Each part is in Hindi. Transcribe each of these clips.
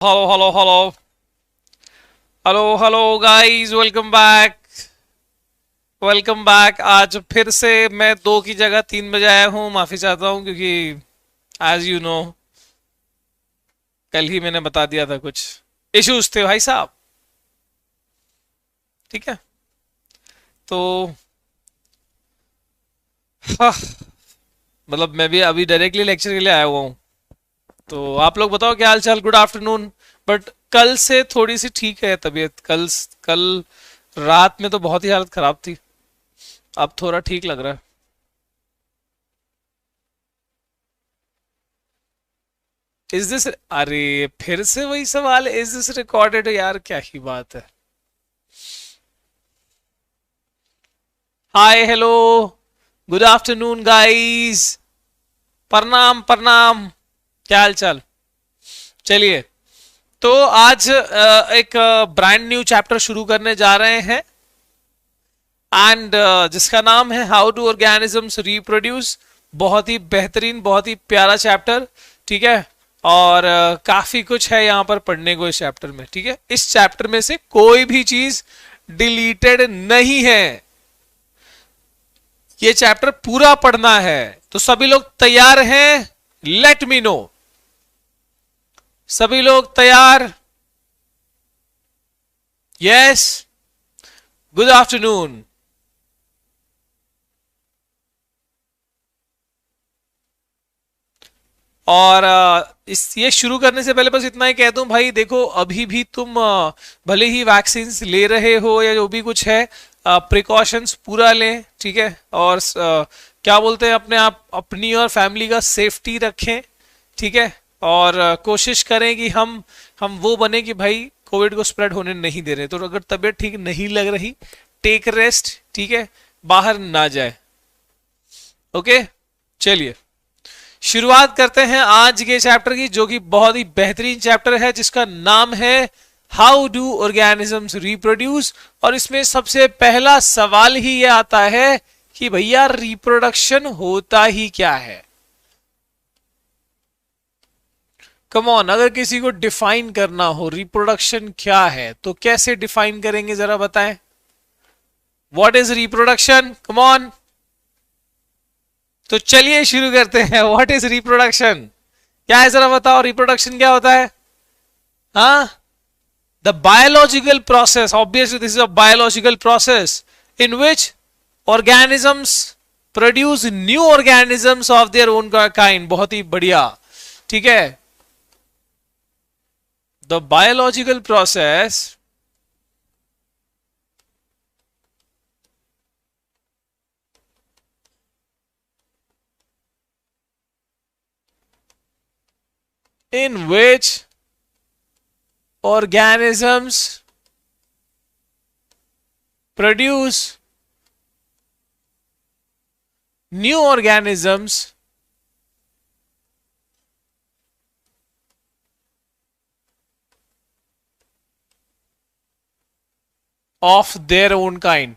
Hello, hello, hello. Hello hello guys, welcome back. Welcome back. आज फिर से मैं 2 की जगह 3 बजे आया हूँ। माफी चाहता हूँ क्योंकि एज यू नो कल ही मैंने बता दिया था कुछ इश्यूज थे भाई साहब। ठीक है। तो हाँ, मतलब मैं भी अभी डायरेक्टली लेक्चर के लिए आया हुआ हूँ। तो आप लोग बताओ क्या हाल चाल। Good afternoon. बट कल से थोड़ी सी ठीक है तबीयत। कल रात में तो बहुत ही हालत खराब थी। अब थोड़ा ठीक लग रहा है। इज दिस अरे फिर से वही सवाल, इज दिस रिकॉर्डेड? यार क्या ही बात है। Hi hello, good afternoon guys. प्रणाम प्रणाम। क्या हाल चाल। चलिए, तो आज एक ब्रांड न्यू चैप्टर शुरू करने जा रहे हैं। एंड जिसका नाम है हाउ डू ऑर्गेनिजम्स रिप्रोड्यूस। बहुत ही बेहतरीन, बहुत ही प्यारा चैप्टर। ठीक है। और काफी कुछ है यहाँ पर पढ़ने को इस चैप्टर में। ठीक है, इस चैप्टर में से कोई भी चीज डिलीटेड नहीं है। ये चैप्टर पूरा पढ़ना है। तो सभी लोग तैयार हैं? Let me know. सभी लोग तैयार? यस। Good afternoon. और इस ये शुरू करने से पहले बस इतना ही कह दूं भाई, देखो अभी भी तुम भले ही वैक्सीन ले रहे हो या जो भी कुछ है, प्रिकॉशंस पूरा लें। ठीक है। और क्या बोलते हैं, अपने आप अपनी और फैमिली का सेफ्टी रखें। ठीक है। और कोशिश करें कि हम वो बने कि भाई कोविड को स्प्रेड होने नहीं दे रहे। तो अगर तबीयत ठीक नहीं लग रही, टेक रेस्ट। ठीक है। बाहर ना जाए। ओके। चलिए, शुरुआत करते हैं आज के चैप्टर की, जो कि बहुत ही बेहतरीन चैप्टर है, जिसका नाम है हाउ डू ऑर्गेनिजम्स रिप्रोड्यूस। और इसमें सबसे पहला सवाल ही ये आता है कि भैया रिप्रोडक्शन होता ही क्या है। कम ऑन, अगर किसी को डिफाइन करना हो रिप्रोडक्शन क्या है तो कैसे डिफाइन करेंगे, जरा बताएं। What is reproduction? Come on. तो चलिए शुरू करते हैं। What is reproduction? क्या है, जरा बताओ रिप्रोडक्शन क्या होता है। हाँ, the biological process, obviously this is a biological process in which organisms produce new organisms of their own kind। बहुत ही बढ़िया। ठीक है। the biological process in which organisms produce new organisms of their own kind।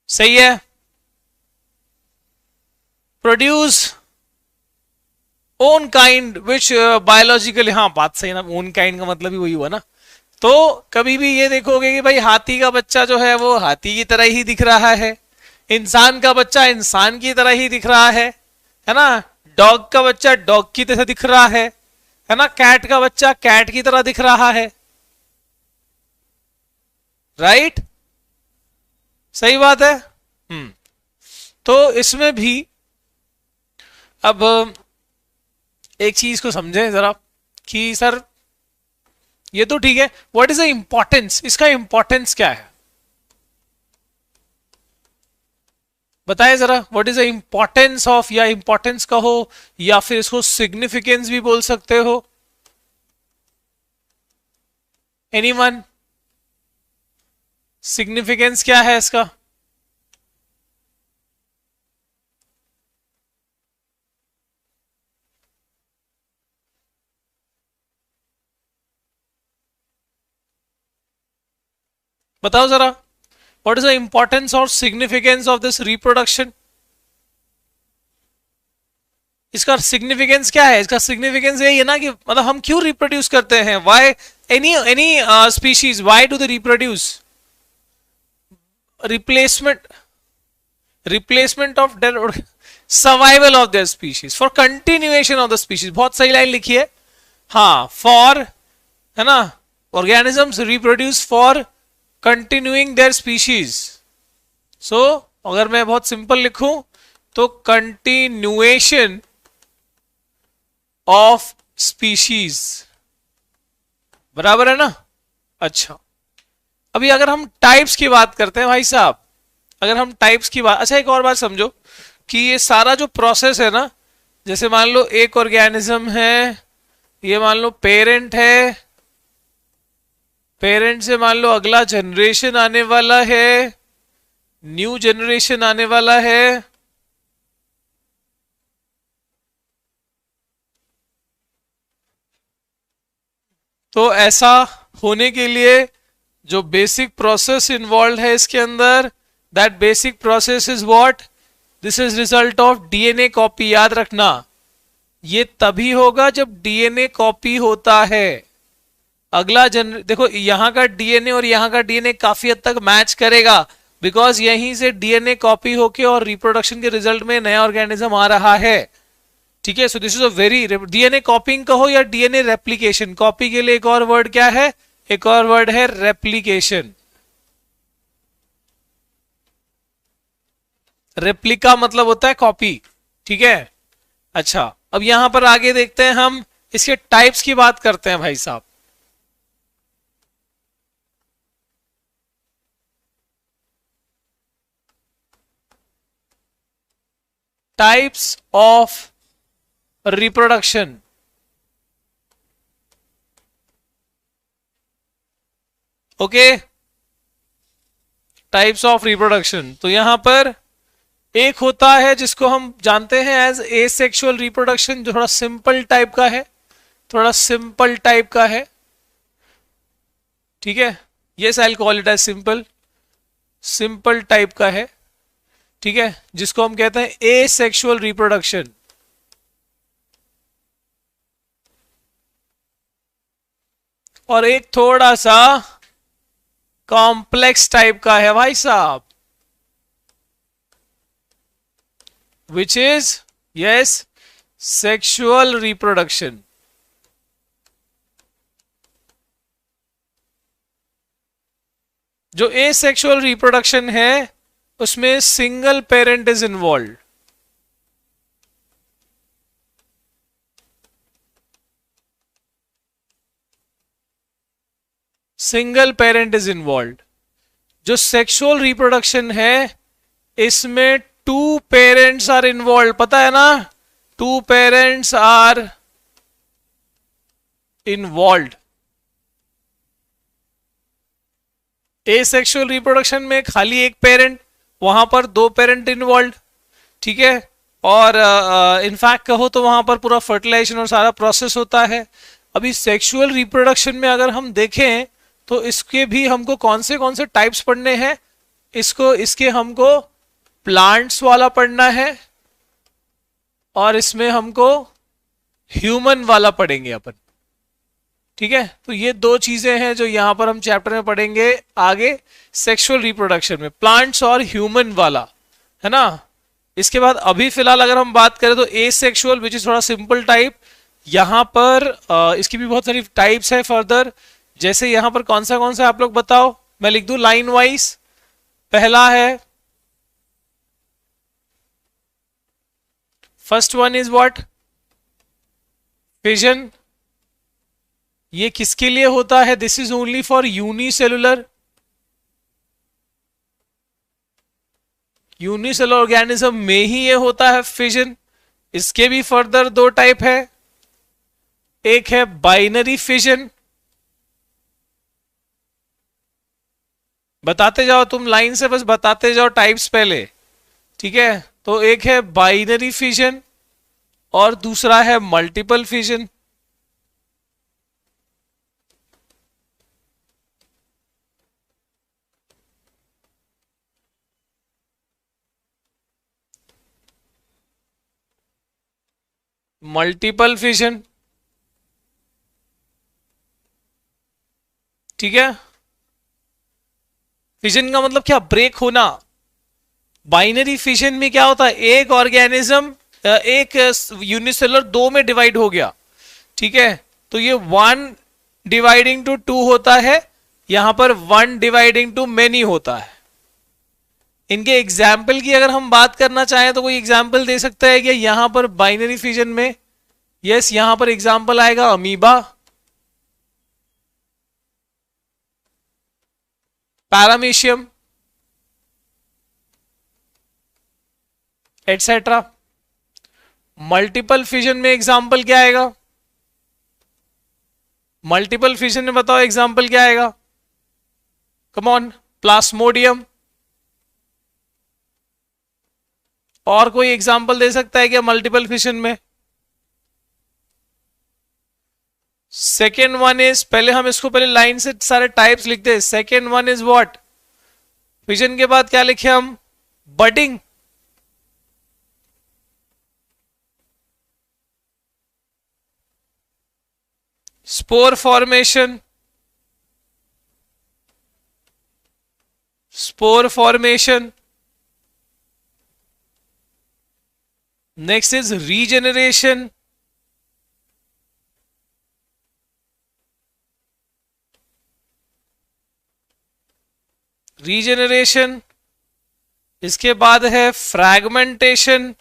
सही है। Produce own kind which biologically, हाँ बात सही ना, ओन काइंड का मतलब ही वही हुआ ना। तो कभी भी ये देखोगे कि भाई हाथी का बच्चा जो है वो हाथी की तरह ही दिख रहा है, इंसान का बच्चा इंसान की तरह ही दिख रहा है ना। डॉग का बच्चा डॉग की तरह दिख रहा है ना। कैट का बच्चा कैट की तरह दिख रहा है। राइट। सही बात है। तो इसमें भी अब एक चीज को समझें जरा कि सर ये तो ठीक है, व्हाट इज द इंपॉर्टेंस, इसका इंपॉर्टेंस क्या है बताएं जरा। What is the importance of, या इंपॉर्टेंस कहो या फिर इसको सिग्निफिकेंस भी बोल सकते हो। एनीवन? सिग्निफिकेंस क्या है इसका? बताओ जरा। व्हाट इज द इंपॉर्टेंस और सिग्निफिकेंस ऑफ दिस रिप्रोडक्शन? इसका सिग्निफिकेंस क्या है? इसका सिग्निफिकेंस यही है ना कि मतलब हम क्यों रिप्रोड्यूस करते हैं, why any species, why do they reproduce? Replacement, replacement of dead, survival of their species, for continuation of the species. बहुत सही लाइन लिखी है। हाँ, फॉर, है ना, organisms reproduce for continuing their species. So अगर मैं बहुत सिंपल लिखूं तो कंटिन्यूएशन ऑफ स्पीशीज, बराबर है ना? अच्छा, अभी अगर हम टाइप्स की बात करते हैं भाई साहब, अगर हम टाइप्स की बात, अच्छा एक और बात समझो कि ये सारा जो प्रोसेस है ना, जैसे मान लो एक ऑर्गेनिज्म है, ये मान लो पेरेंट है, पेरेंट से मान लो अगला जनरेशन आने वाला है, न्यू जनरेशन आने वाला है, तो ऐसा होने के लिए जो बेसिक प्रोसेस इन्वॉल्व है इसके अंदर, that basic process is what? This is result of DNA copy. याद रखना, ये तभी होगा जब डीएनए कॉपी होता है। अगला देखो यहां का डीएनए और यहां का डीएनए काफी हद तक मैच करेगा, बिकॉज यहीं से डीएनए कॉपी होके और रिप्रोडक्शन के रिजल्ट में नया ऑर्गेनिज्म आ रहा है। ठीक है, सो this is a very, DNA कॉपिंग कहो या डीएनए रेप्लिकेशन, कॉपी के लिए एक और वर्ड क्या है? एक और वर्ड है रेप्लिकेशन। रेप्लिका मतलब होता है कॉपी। ठीक है, अच्छा अब यहां पर आगे देखते हैं हम, इसके टाइप्स की बात करते हैं भाई साहब। Types of reproduction. Okay, types of reproduction, तो यहां पर एक होता है जिसको हम जानते हैं एज एसेक्सुअल रिप्रोडक्शन, जो थोड़ा सिंपल टाइप का है, थोड़ा सिंपल टाइप का है। ठीक है, yes I will call it as simple, simple type का है। ठीक है, जिसको हम कहते हैं एसेक्सुअल रिप्रोडक्शन। और एक थोड़ा सा कॉम्प्लेक्स टाइप का है भाई साहब, which is yes sexual reproduction. जो एसेक्सुअल रिप्रोडक्शन है उसमें single parent is involve. Single parent is involve. जो सेक्सुअल रिप्रोडक्शन है इसमें टू पेरेंट्स आर इन्वॉल्व, पता है ना, two parents are involve. Asexual reproduction में खाली एक पेरेंट, वहां पर दो पेरेंट इन्वॉल्व। ठीक है, और इनफैक्ट कहो तो वहां पर पूरा फर्टिलाइजेशन और सारा प्रोसेस होता है। अभी सेक्सुअल रिप्रोडक्शन में अगर हम देखें तो इसके भी हमको कौन से टाइप्स पढ़ने हैं, इसको इसके हमको प्लांट्स वाला पढ़ना है, और इसमें हमको ह्यूमन वाला पढ़ेंगे अपन। ठीक है, तो ये दो चीजें हैं जो यहां पर हम चैप्टर में पढ़ेंगे आगे सेक्सुअल रिप्रोडक्शन में, प्लांट्स और ह्यूमन वाला, है ना। इसके बाद अभी फिलहाल अगर हम बात करें तो एसेक्सुअल, विच इज थोड़ा सिंपल टाइप। यहां पर इसकी भी बहुत सारी टाइप्स है फर्दर, जैसे यहां पर कौन सा आप लोग बताओ, मैं लिख दूं लाइन वाइज। पहला है, first one is what? Fission. ये किसके लिए होता है? This is only for unicellular, unicellular organism में ही ये होता है फिजन। इसके भी फर्दर दो टाइप है, एक है बाइनरी फिजन, बताते जाओ तुम लाइन से, बस बताते जाओ टाइप्स पहले। ठीक है, तो एक है बाइनरी फिजन और दूसरा है मल्टीपल फिजन। मल्टीपल फिशन, ठीक है। फिशन का मतलब क्या? ब्रेक होना। बाइनरी फिशन में क्या होता है? एक ऑर्गेनिज्म, एक यूनिसेलुलर दो में डिवाइड हो गया, ठीक है, तो ये 1/2 होता है, यहां पर 1/2 मेनी होता है। इनके एग्जाम्पल की अगर हम बात करना चाहें तो कोई एग्जाम्पल दे सकता है कि यहां पर बाइनरी फिजन में? यस, यहां पर एग्जाम्पल आएगा amoeba, paramecium, etcetera. Multiple fission में एग्जाम्पल क्या आएगा? मल्टीपल फिजन में बताओ एग्जाम्पल क्या आएगा? Come on, plasmodium. और कोई एग्जाम्पल दे सकता है क्या मल्टीपल फिशन में? सेकेंड वन इज, पहले हम इसको पहले लाइन से सारे टाइप्स लिखते हैं। Second one is what? Fission के बाद क्या लिखे हम? Budding. Spore formation, spore formation. Next is regeneration, regeneration. इसके बाद है फ्रैगमेंटेशन,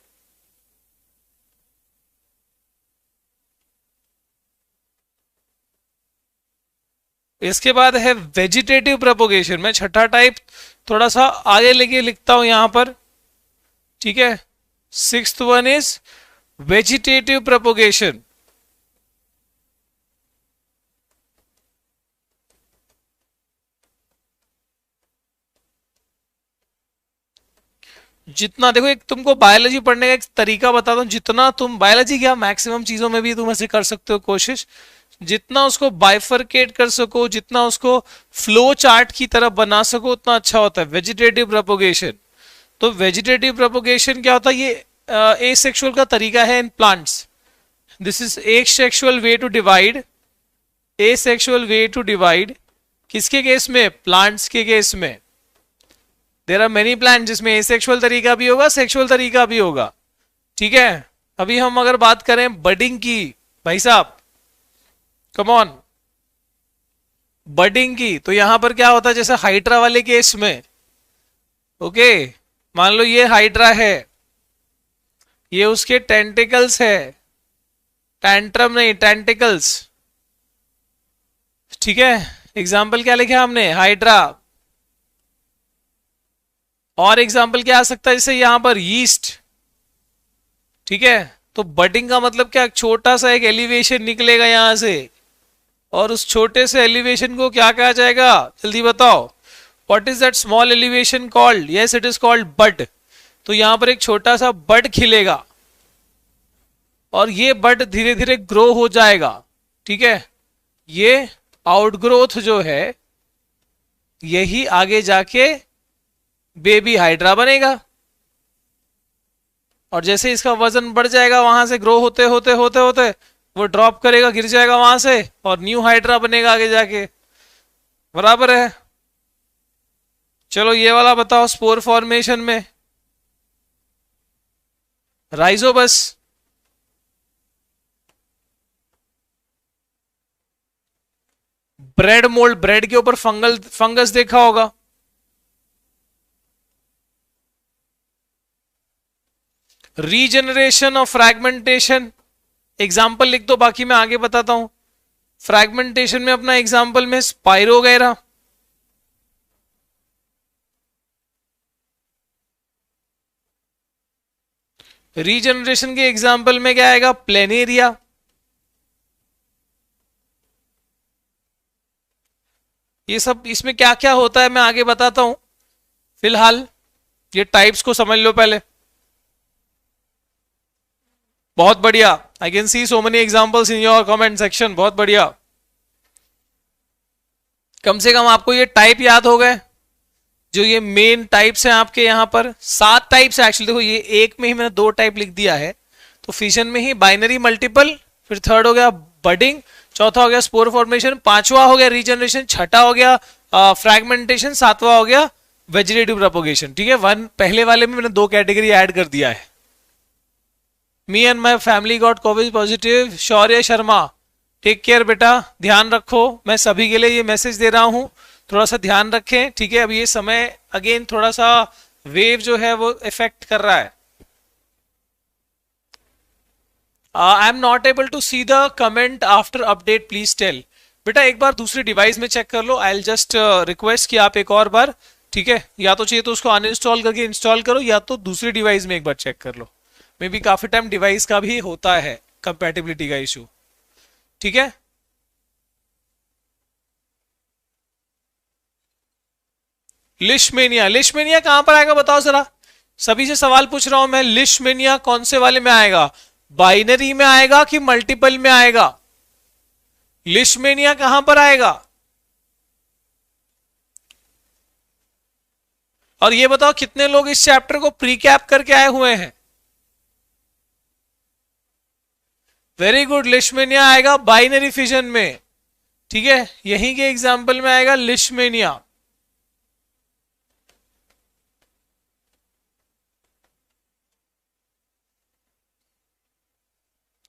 इसके बाद है वेजिटेटिव प्रोपोगेशन। मैं छठा टाइप थोड़ा सा आगे लेके लिखता हूं यहां पर, ठीक है। Sixth one is vegetative propagation. जितना देखो, एक तुमको बायोलॉजी पढ़ने का एक तरीका बताता हूं, जितना तुम बायोलॉजी क्या मैक्सिमम चीजों में भी तुम ऐसे कर सकते हो कोशिश, जितना उसको बाइफरकेट कर सको, जितना उसको फ्लो चार्ट की तरफ बना सको, उतना अच्छा होता है वेजिटेटिव प्रोपोगेशन। तो वेजिटेटिव प्रोपोगेशन क्या होता है? ये एसेक्सुअल का तरीका है in plants. This is asexual way to divide, asexual way to divide. किसके केस में? प्लांट्स के केस में। देयर आर मेनी प्लांट जिसमें एसेक्सुअल तरीका भी होगा, सेक्सुअल तरीका भी होगा, ठीक है। अभी हम अगर बात करें बडिंग की, भाई साहब कम ऑन, बडिंग की, तो यहां पर क्या होता है? जैसे हाइड्रा वाले केस में, ओके, मान लो ये हाइड्रा है, ये उसके टेंटिकल्स है, टेंट्रम नहीं, टेंटिकल्स, ठीक है। एग्जाम्पल क्या लिखा हमने? हाइड्रा। और एग्जाम्पल क्या आ सकता है? जैसे यहां पर यीस्ट, ठीक है। तो बडिंग का मतलब क्या? छोटा सा एक एलिवेशन निकलेगा यहां से, और उस छोटे से एलिवेशन को क्या कहा जाएगा? जल्दी बताओ, what is that small elevation called? Yes, it is called bud. तो यहां पर एक छोटा सा बड खिलेगा, और ये बड धीरे धीरे ग्रो हो जाएगा, ठीक है। ये आउटग्रोथ जो है, यही आगे जाके बेबी हाइड्रा बनेगा। और जैसे इसका वजन बढ़ जाएगा, वहां से ग्रो होते होते होते होते वो ड्रॉप करेगा, गिर जाएगा वहां से, और न्यू हाइड्रा बनेगा आगे जाके, बराबर है। चलो ये वाला बताओ, स्पोर फॉर्मेशन में राइजोबस, ब्रेड मोल्ड, ब्रेड के ऊपर फंगस देखा होगा। रीजनरेशन और फ्रैगमेंटेशन, एग्जाम्पल लिख दो, बाकी मैं आगे बताता हूं। फ्रैगमेंटेशन में अपना एग्जाम्पल में स्पाइरोगैरा, रीजनरेशन के एग्जाम्पल में क्या आएगा? प्लेनेरिया। ये सब इसमें क्या क्या होता है मैं आगे बताता हूं, फिलहाल ये टाइप्स को समझ लो पहले। बहुत बढ़िया, I can see so many examples in your comment section, बहुत बढ़िया। कम से कम आपको ये टाइप याद हो गए, जो ये मेन टाइप्स हैं आपके यहाँ पर। 7 टाइप्स है एक्चुअली, देखो ये एक में ही मैंने 2 टाइप लिख दिया है, तो फिजन में ही बाइनरी मल्टीपल, फिर थर्ड हो गया बडिंग, चौथा हो गया स्पोर फॉर्मेशन, पांचवा हो गया रीजनरेशन, छठा हो गया फ्रैगमेंटेशन, सातवां हो गया वेजिटेटिव प्रोपोगेशन। ठीक है, वन पहले वाले में मैंने दो कैटेगरी ऐड कर दिया है। Me and my family got covid positive, Shaurya Sharma take care बेटा, ध्यान रखो, मैं सभी के लिए ये मैसेज दे रहा हूं, थोड़ा सा ध्यान रखें। ठीक है, अब ये समय अगेन थोड़ा सा वेव जो है वो इफेक्ट कर रहा है। I am not able to see the comment after update, please tell. बेटा एक बार दूसरी डिवाइस में चेक कर लो, आई जस्ट रिक्वेस्ट कि आप एक और बार, ठीक है, या तो चाहिए तो उसको अनइंस्टॉल करके इंस्टॉल करो, या तो दूसरी डिवाइस में एक बार चेक कर लो। मे बी काफी टाइम डिवाइस का भी होता है कंपैटिबिलिटी का इशू। ठीक है, लिशमेनिया, लिशमेनिया कहां पर आएगा बताओ जरा, सभी से सवाल पूछ रहा हूं मैं, लिशमेनिया कौन से वाले में आएगा, बाइनरी में आएगा कि मल्टीपल में आएगा? लिशमेनिया कहां पर आएगा? और ये बताओ कितने लोग इस चैप्टर को प्री कैप करके आए हुए हैं? वेरी गुड, लिशमेनिया आएगा बाइनरी फिजन में। ठीक है, यहीं के एग्जाम्पल में आएगा लिशमेनिया।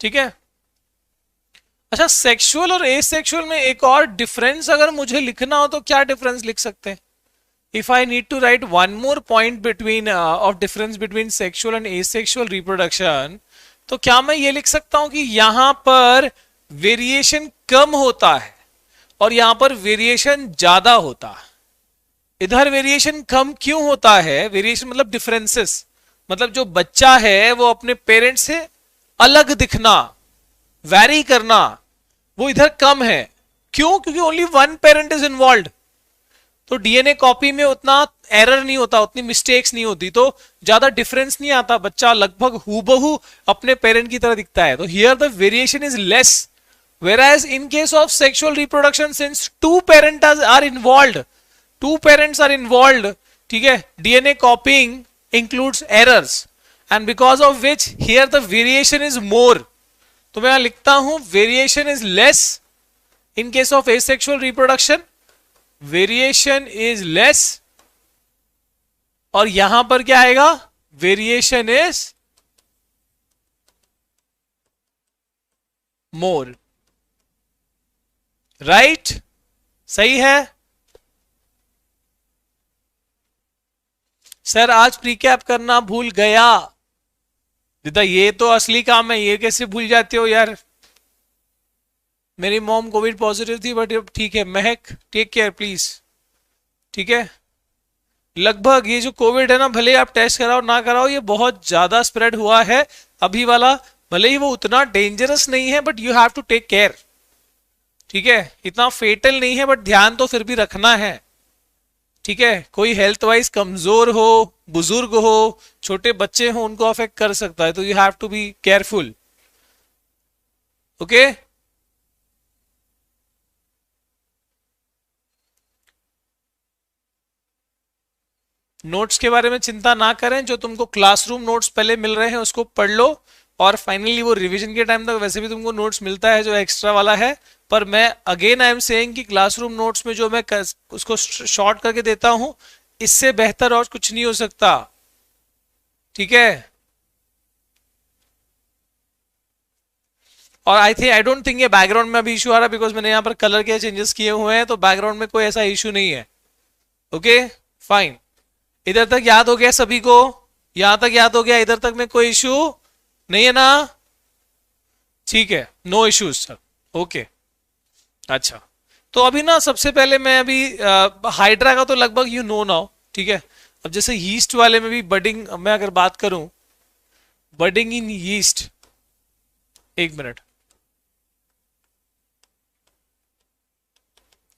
ठीक है, अच्छा सेक्सुअल और एसेक्सुअल में एक और डिफरेंस अगर मुझे लिखना हो तो क्या डिफरेंस लिख सकते हैं? If I need to write one more point between of difference between sexual and asexual reproduction, तो क्या मैं ये लिख सकता हूं कि यहां पर वेरिएशन कम होता है और यहां पर वेरिएशन ज्यादा होता है। इधर वेरिएशन कम क्यों होता है? वेरिएशन मतलब डिफरेंसेस, मतलब जो बच्चा है वो अपने पेरेंट्स से अलग दिखना, वैरी करना, वो इधर कम है। क्यों? क्योंकि only one parent is involve, तो डीएनए कॉपी में उतना एरर नहीं होता, उतनी मिस्टेक्स नहीं होती, तो ज्यादा डिफरेंस नहीं आता, बच्चा लगभग हूबहू अपने पेरेंट की तरह दिखता है। तो here the variation is less, whereas in case of sexual reproduction since two parents are involved, two parents are involved, ठीक है, DNA कॉपिंग includes errors and because of which here the variation is more। तो मैं यहां लिखता हूं variation is less in case of asexual reproduction, variation is less, और यहां पर क्या आएगा? Variation is more. राइट, सही है सर, आज प्रीकैप करना भूल गया। दीदा ये तो असली काम है, ये कैसे भूल जाते हो यार? मेरी मॉम कोविड पॉजिटिव थी बट ठीक है। महक टेक केयर प्लीज। ठीक है, लगभग ये जो कोविड है ना, भले आप टेस्ट कराओ ना कराओ, ये बहुत ज्यादा स्प्रेड हुआ है अभी वाला, भले ही वो उतना डेंजरस नहीं है but you have to take care. ठीक है, इतना फेटल नहीं है बट ध्यान तो फिर भी रखना है। ठीक है, कोई हेल्थ वाइज कमजोर हो, बुजुर्ग हो, छोटे बच्चे हो, उनको अफेक्ट कर सकता है, तो you have to be careful. Okay, notes के बारे में चिंता ना करें, जो तुमको क्लासरूम नोट्स पहले मिल रहे हैं उसको पढ़ लो, और फाइनली वो रिवीजन के टाइम तक वैसे भी तुमको नोट्स मिलता है जो एक्स्ट्रा वाला है। पर मैं अगेन आई एम सेइंग कि क्लासरूम नोट्स में जो मैं उसको शॉर्ट करके देता हूं, इससे बेहतर और कुछ नहीं हो सकता। ठीक है, और आई डोंट थिंक ये बैकग्राउंड में अभी इशू आ रहा है, बिकॉज मैंने यहाँ पर कलर के चेंजेस किए हुए हैं, तो बैकग्राउंड में कोई ऐसा इशू नहीं है। ओके फाइन, इधर तक याद हो गया सभी को? यहां तक याद हो गया? इधर तक में कोई इशू नहीं है ना? ठीक है, नो इश्यूज सर। ओके, अच्छा, तो अभी ना सबसे पहले मैं अभी हाइड्रा का तो लगभग यू नो नाउ। ठीक है, अब जैसे यीस्ट वाले में भी बडिंग, मैं अगर बात करूं बडिंग इन यीस्ट, एक मिनट,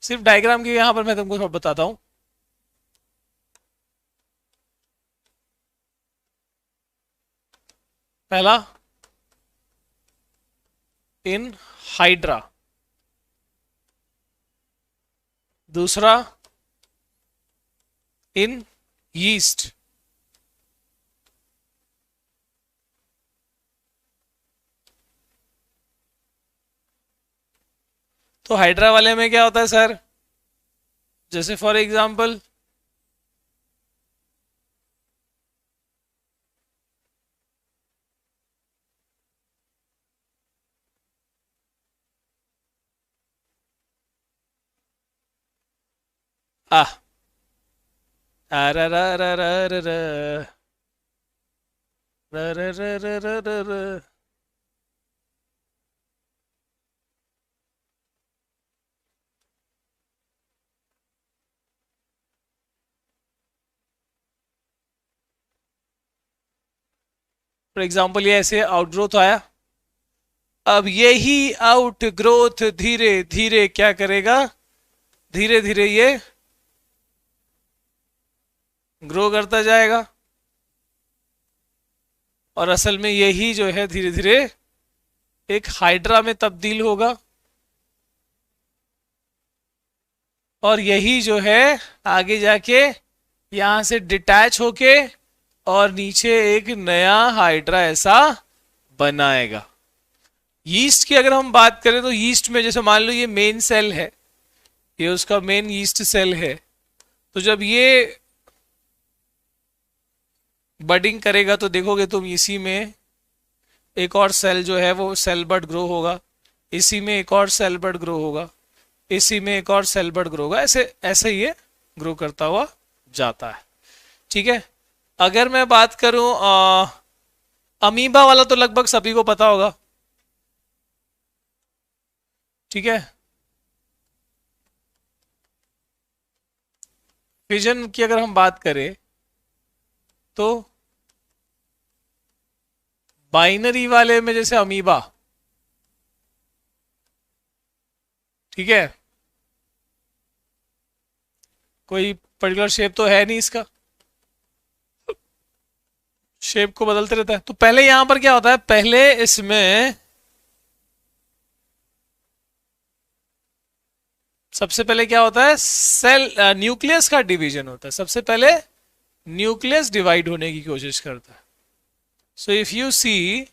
सिर्फ डायग्राम की यहां पर मैं तुमको बताता हूं। पहला इन हाइड्रा, दूसरा इन यीस्ट, तो हाइड्रा वाले में क्या होता है सर? जैसे for example ah for example ये ऐसे आउटग्रोथ आया। अब यही आउट ग्रोथ धीरे धीरे क्या करेगा? धीरे धीरे ये ग्रो करता जाएगा और असल में यही जो है धीरे धीरे एक हाइड्रा में तब्दील होगा और यही जो है आगे जाके यहां से डिटैच होके और नीचे एक नया हाइड्रा ऐसा बनाएगा। यीस्ट की अगर हम बात करें तो यीस्ट में जैसे मान लो ये मेन सेल है, ये उसका मेन यीस्ट सेल है, तो जब ये बडिंग करेगा तो देखोगे तुम इसी में एक और सेल जो है वो सेल बड ग्रो होगा, इसी में एक और सेल बड ग्रो होगा, इसी में एक और सेल बड ग्रो होगा, ऐसे ऐसे ये ग्रो करता हुआ जाता है। ठीक है, अगर मैं बात करूं अमीबा वाला तो लगभग सभी को पता होगा। ठीक है, फिजन की अगर हम बात करें तो बाइनरी वाले में जैसे अमीबा, ठीक है, कोई पर्टिकुलर शेप तो है नहीं, इसका शेप को बदलते रहता है। तो पहले यहां पर क्या होता है, पहले इसमें सबसे पहले क्या होता है, सेल न्यूक्लियस का डिवीजन होता है। सबसे पहले न्यूक्लियस डिवाइड होने की कोशिश करता है। So if you see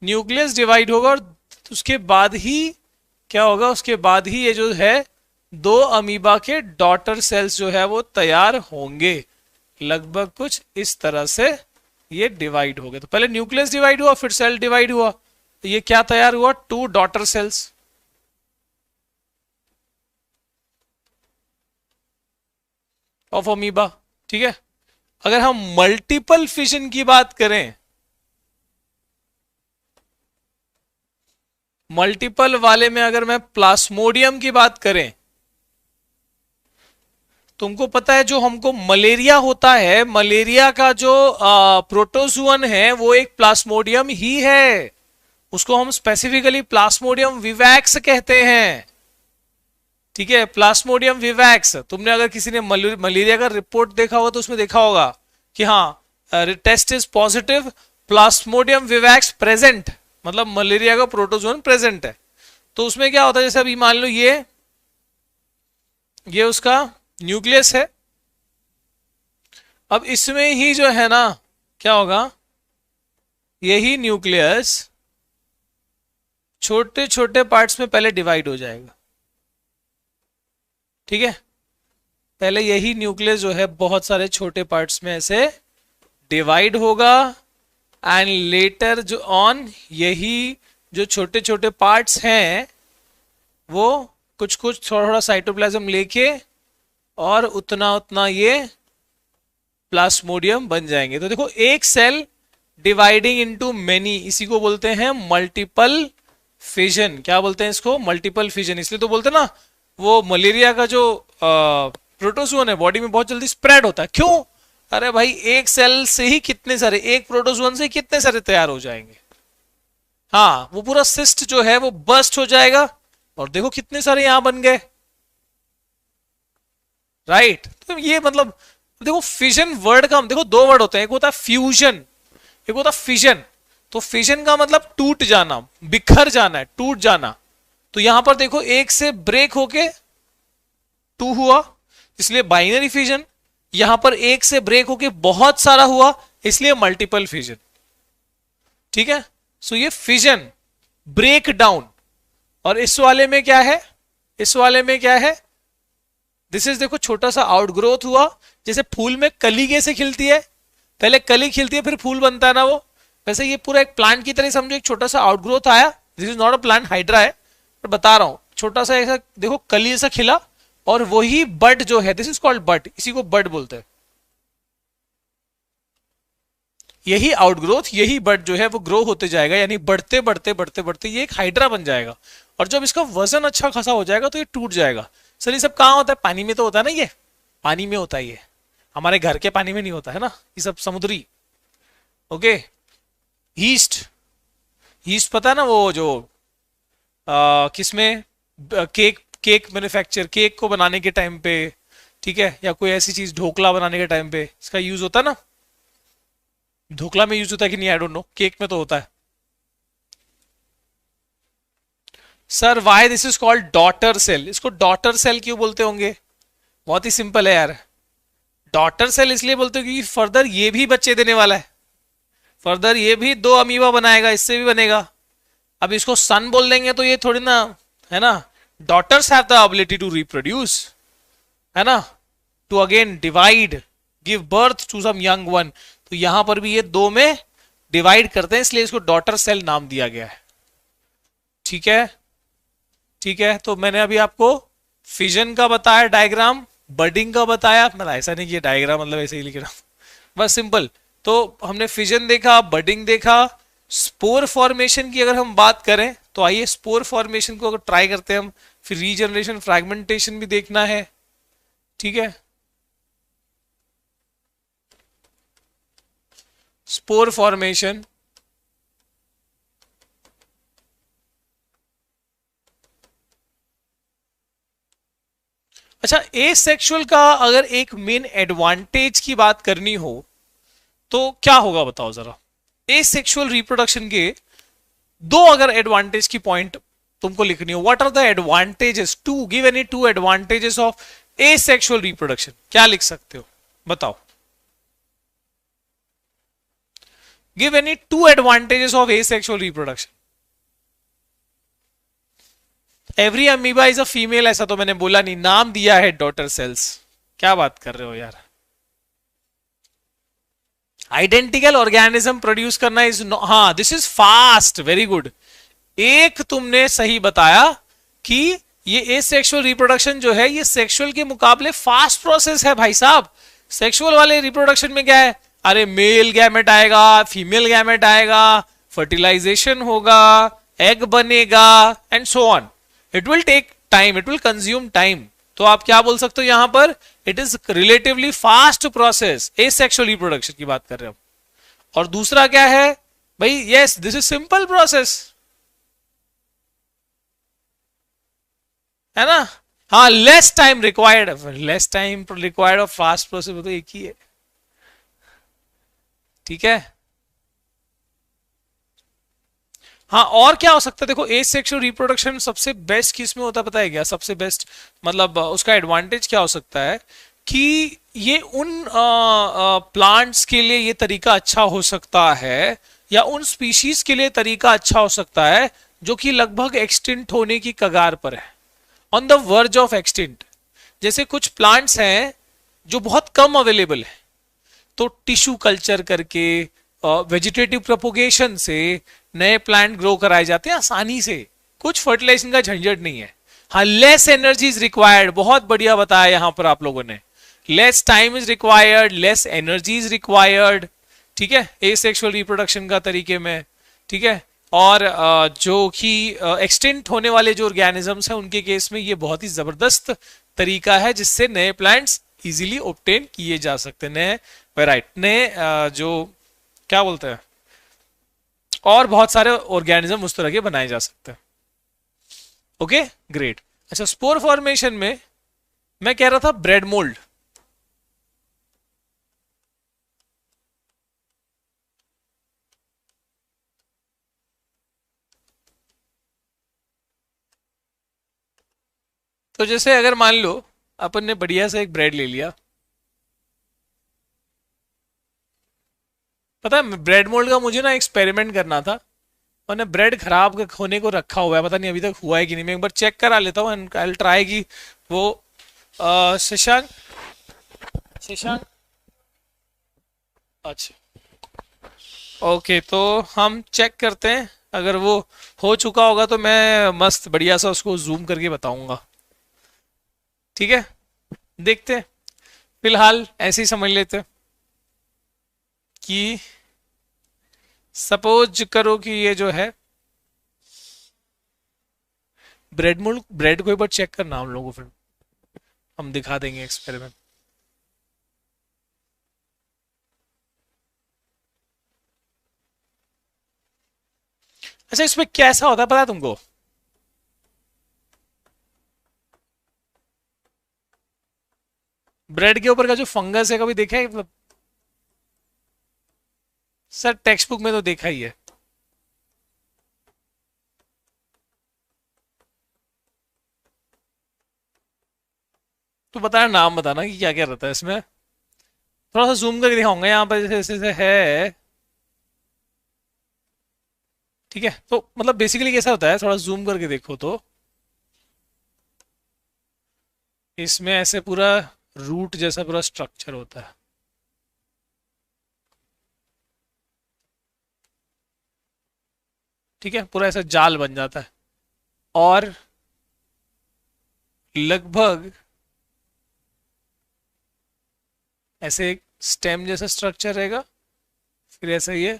nucleus divide होगा और उसके बाद ही क्या होगा, उसके बाद ही ये जो है दो अमीबा के डॉटर सेल्स जो है वो तैयार होंगे। लगभग कुछ इस तरह से ये डिवाइड हो गए। तो पहले न्यूक्लियस डिवाइड हुआ, फिर सेल डिवाइड हुआ, तो ये क्या तैयार हुआ, two daughter cells. Of amoeba. ठीक है, अगर हम मल्टीपल फिशन की बात करें, मल्टीपल वाले में अगर मैं प्लास्मोडियम की बात करें, तुमको पता है जो हमको मलेरिया होता है, मलेरिया का जो प्रोटोजुअन है वो एक प्लास्मोडियम ही है। उसको हम स्पेसिफिकली प्लास्मोडियम विवैक्स कहते हैं। ठीक है, प्लास्मोडियम विवैक्स। तुमने अगर किसी ने मलेरिया का रिपोर्ट देखा होगा तो उसमें देखा होगा कि हाँ test is positive, plasmodium vivax present, मतलब मलेरिया का प्रोटोजोन प्रेजेंट है। तो उसमें क्या होता है, जैसे अभी मान लो ये उसका न्यूक्लियस है। अब इसमें ही जो है ना क्या होगा, यही न्यूक्लियस छोटे छोटे पार्ट्स में पहले डिवाइड हो जाएगा। ठीक है, पहले यही न्यूक्लियस जो है बहुत सारे छोटे पार्ट्स में ऐसे डिवाइड होगा एंड लेटर जो ऑन यही जो छोटे छोटे पार्ट्स हैं वो कुछ कुछ थोड़ा थोड़ा साइटोप्लाज्म लेके और उतना उतना ये प्लास्मोडियम बन जाएंगे। तो देखो, एक सेल डिवाइडिंग इनटू मेनी, इसी को बोलते हैं मल्टीपल फिजन। क्या बोलते हैं इसको, मल्टीपल फिजन। इसलिए तो बोलते हैं ना, वो मलेरिया का जो प्रोटोजुअन है बॉडी में बहुत जल्दी स्प्रेड होता है। क्यों? अरे भाई, एक सेल से ही कितने सारे, एक प्रोटोजुअन से कितने सारे तैयार हो जाएंगे। हाँ, वो पूरा सिस्ट जो है वो बस्ट हो जाएगा और देखो कितने सारे यहां बन गए। राइट, तो ये मतलब देखो फिजन वर्ड का, देखो दो वर्ड होते हैं, एक होता है फ्यूजन, एक होता है फिजन। तो फिजन का मतलब टूट जाना, बिखर जाना है, टूट जाना। तो यहां पर देखो एक से ब्रेक होके टू हुआ, इसलिए बाइनरी फिजन। यहां पर एक से ब्रेक होके बहुत सारा हुआ, इसलिए मल्टीपल फिजन। ठीक है, सो ये फिजन, ब्रेक डाउन। और इस वाले में क्या है, इस वाले में क्या है, दिस इज देखो छोटा सा आउटग्रोथ हुआ, जैसे फूल में कली कैसे खिलती है, पहले कली खिलती है फिर फूल बनता है ना वो, वैसे ये पूरा एक प्लांट की तरह समझो, एक छोटा सा आउटग्रोथ आया, this is not a plant, hydra है, पर बता रहा हूं छोटा सा ऐसा देखो कली ऐसा खिला, और वही बड जो है, दिस इज कॉल्ड बड, इसी को बड बोलते हैं। यही आउटग्रोथ, यही बड जो है वो ग्रो होते जाएगा, यानी बढ़ते बढ़ते बढ़ते बढ़ते ये एक हाइड्रा बन जाएगा, और जब इसका वजन अच्छा खासा हो जाएगा तो ये टूट जाएगा। सर ये सब कहाँ होता है, पानी में तो होता है ना, ये पानी में होता है, ये हमारे घर के पानी में नहीं होता है ना, ये सब समुद्री। ओके, ईस्ट, ईस्ट पता है ना वो जो किसमें, केक, केक मैन्युफैक्चर, केक को बनाने के टाइम पे, ठीक है, या कोई ऐसी चीज ढोकला बनाने के टाइम पे इसका यूज होता है ना, ढोकला में यूज होता है कि नहीं, आई डोंट नो, केक में तो होता है। Sir why this is called daughter cell, इसको डॉटर सेल क्यों बोलते होंगे, बहुत ही सिंपल है यार, डॉटर सेल इसलिए बोलते हो क्योंकि फर्दर ये भी बच्चे देने वाला है, फर्दर ये भी दो अमीबा बनाएगा, इससे भी बनेगा। अब इसको सन बोल देंगे तो ये थोड़ी ना है ना, daughters have the ability to reproduce, है ना, to again divide, give birth to some young one, तो यहां पर भी ये दो में डिवाइड करते हैं, इसलिए इसको डॉटर सेल नाम दिया गया है। ठीक है, ठीक है, तो मैंने अभी आपको फिजन का बताया डायग्राम, बडिंग का बताया, मतलब ऐसा नहीं कि डायग्राम मतलब ऐसे ही लिख रहा हूं, बस सिंपल। तो हमने फिजन देखा, बडिंग देखा, स्पोर फॉर्मेशन की अगर हम बात करें तो आइए स्पोर फॉर्मेशन को अगर ट्राई करते हैं हम, फिर रीजनरेशन, फ्रैगमेंटेशन भी देखना है। ठीक है, स्पोर फॉर्मेशन, अच्छा एसेक्सुअल का अगर एक मेन एडवांटेज की बात करनी हो तो क्या होगा बताओ जरा, एसेक्सुअल रिप्रोडक्शन के दो अगर एडवांटेज की पॉइंट तुमको लिखनी हो, what are the advantages, to give any two advantages of asexual reproduction, क्या लिख सकते हो बताओ, give any two advantages of asexual reproduction. Every amoeba is a female ऐसा तो मैंने बोला नहीं, नाम दिया है डॉटर सेल्स, क्या बात कर रहे हो यार, आइडेंटिकल ऑर्गेनिज्म प्रोड्यूस करना इज, हाँ this is fast, very good, एक तुमने सही बताया कि ये एसेक्सुअल रिप्रोडक्शन जो है ये सेक्सुअल के मुकाबले फास्ट प्रोसेस है भाई साहब। सेक्सुअल वाले रिप्रोडक्शन में क्या है, अरे मेल गैमेट आएगा, फीमेल गैमेट आएगा, फर्टिलाइजेशन होगा, एग बनेगा and so on, it will take time, it will consume time, तो आप क्या बोल सकते हो यहां पर, it is relatively fast process, asexual reproduction की बात कर रहे हो। और दूसरा क्या है भाई, yes this is simple process, है ना, हाँ less time required, less time required of fast process तो एक ही है। ठीक है, हाँ और क्या हो सकता है, देखो एसेक्सुअल रिप्रोडक्शन सबसे बेस्ट किस में होता है पता है क्या, सबसे बेस्ट मतलब उसका एडवांटेज क्या हो सकता है कि ये उन प्लांट्स के लिए ये तरीका अच्छा हो सकता है, या उन स्पीशीज के लिए तरीका अच्छा हो सकता है जो कि लगभग एक्सटिंक्ट होने की कगार पर है, on the verge of extinct. जैसे कुछ प्लांट्स हैं जो बहुत कम अवेलेबल है, तो टिश्यू कल्चर करके वेजिटेटिव प्रोपोगेशन से नए प्लांट ग्रो कराए जाते हैं आसानी से, कुछ फर्टिलाइजेशन का झंझट नहीं है। हाँ लेस एनर्जी इज रिक्वायर्ड, बहुत बढ़िया बताया यहां पर आप लोगों ने, less time is required, less energy is required. ठीक है, एसेक्सुअल रिप्रोडक्शन का तरीके में। ठीक है, और जो कि एक्सटिंक्ट होने वाले जो ऑर्गेनिजम्स हैं उनके केस में ये बहुत ही जबरदस्त तरीका है जिससे नए प्लांट्स इजीली ऑब्टेन किए जा सकते हैं, नए वेराइटी, नए जो क्या बोलते हैं, और बहुत सारे ऑर्गेनिज्म उस तरह के बनाए जा सकते हैं। Okay great. अच्छा स्पोर फॉर्मेशन में मैं कह रहा था ब्रेड मोल्ड, तो जैसे अगर मान लो अपन ने बढ़िया से एक ब्रेड ले लिया, पता है ब्रेड मोल्ड का मुझे ना एक्सपेरिमेंट करना था, मैंने ब्रेड खराब होने को रखा हुआ है, पता नहीं अभी तक हुआ है कि नहीं। मैं एक बार चेक करा लेता हूँ एंड आई ट्राई की वो शशांक, शशांक, अच्छा ओके, तो हम चेक करते हैं। अगर वो हो चुका होगा तो मैं मस्त बढ़िया सा उसको जूम करके बताऊंगा। ठीक है, देखते हैं। फिलहाल ऐसे ही समझ लेते हैं कि सपोज करो कि ये जो है ब्रेड मोल्ड, ब्रेड को एक बार चेक करना हम लोगों को, फिर हम दिखा देंगे एक्सपेरिमेंट। अच्छा, इसमें कैसा होता है पता है तुमको? ब्रेड के ऊपर का जो फंगस है कभी देखा है मतलब? सर टेक्स्ट बुक में तो देखा ही है। तो बताना, नाम बताना कि क्या क्या रहता है इसमें। थोड़ा सा जूम करके दिखाऊंगा यहाँ पर, जैसे जैसे जैसे है। ठीक है, तो मतलब बेसिकली कैसा होता है, थोड़ा जूम करके देखो तो इसमें ऐसे पूरा रूट जैसा पूरा स्ट्रक्चर होता है। ठीक है, पूरा ऐसा जाल बन जाता है और लगभग ऐसे एक स्टेम जैसा स्ट्रक्चर रहेगा, फिर ऐसा ये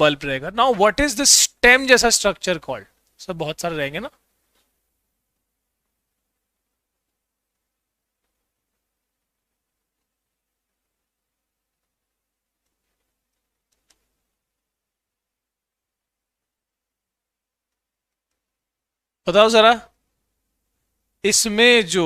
बल्ब रहेगा। Now what is this stem जैसा स्ट्रक्चर कॉल्ड? सब बहुत सारे रहेंगे ना। बताओ जरा, इसमें जो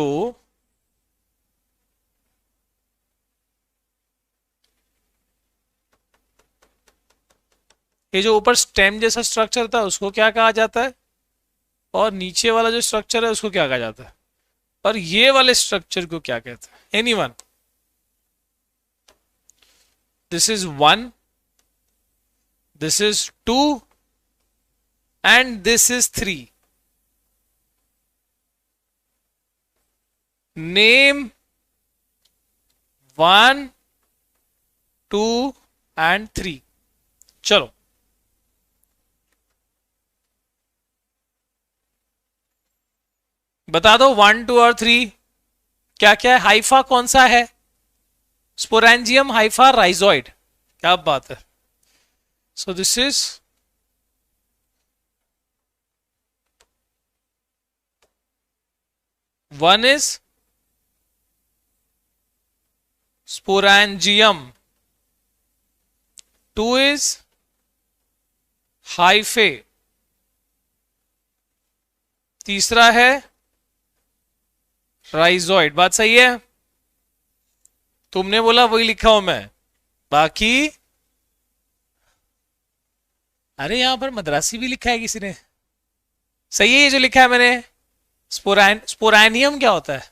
ये जो ऊपर स्टेम जैसा स्ट्रक्चर था उसको क्या कहा जाता है, और नीचे वाला जो स्ट्रक्चर है उसको क्या कहा जाता है, और ये वाले स्ट्रक्चर को क्या कहते हैं? Anyone? This is one, this is two and this is three. Name one, two and three. चलो बता दो, वन टू और थ्री क्या क्या है? हाइफा कौन सा है? Sporangium, Haifa, rhizoid. क्या बात है। सो this is one is sporangium, two is hyphae, तीसरा है राइजोइड। बात सही है, तुमने बोला वही लिखा हूं मैं। बाकी अरे यहां पर मद्रासी भी लिखा है किसी ने। सही है ये जो लिखा है मैंने। स्पोरानियम क्या होता है?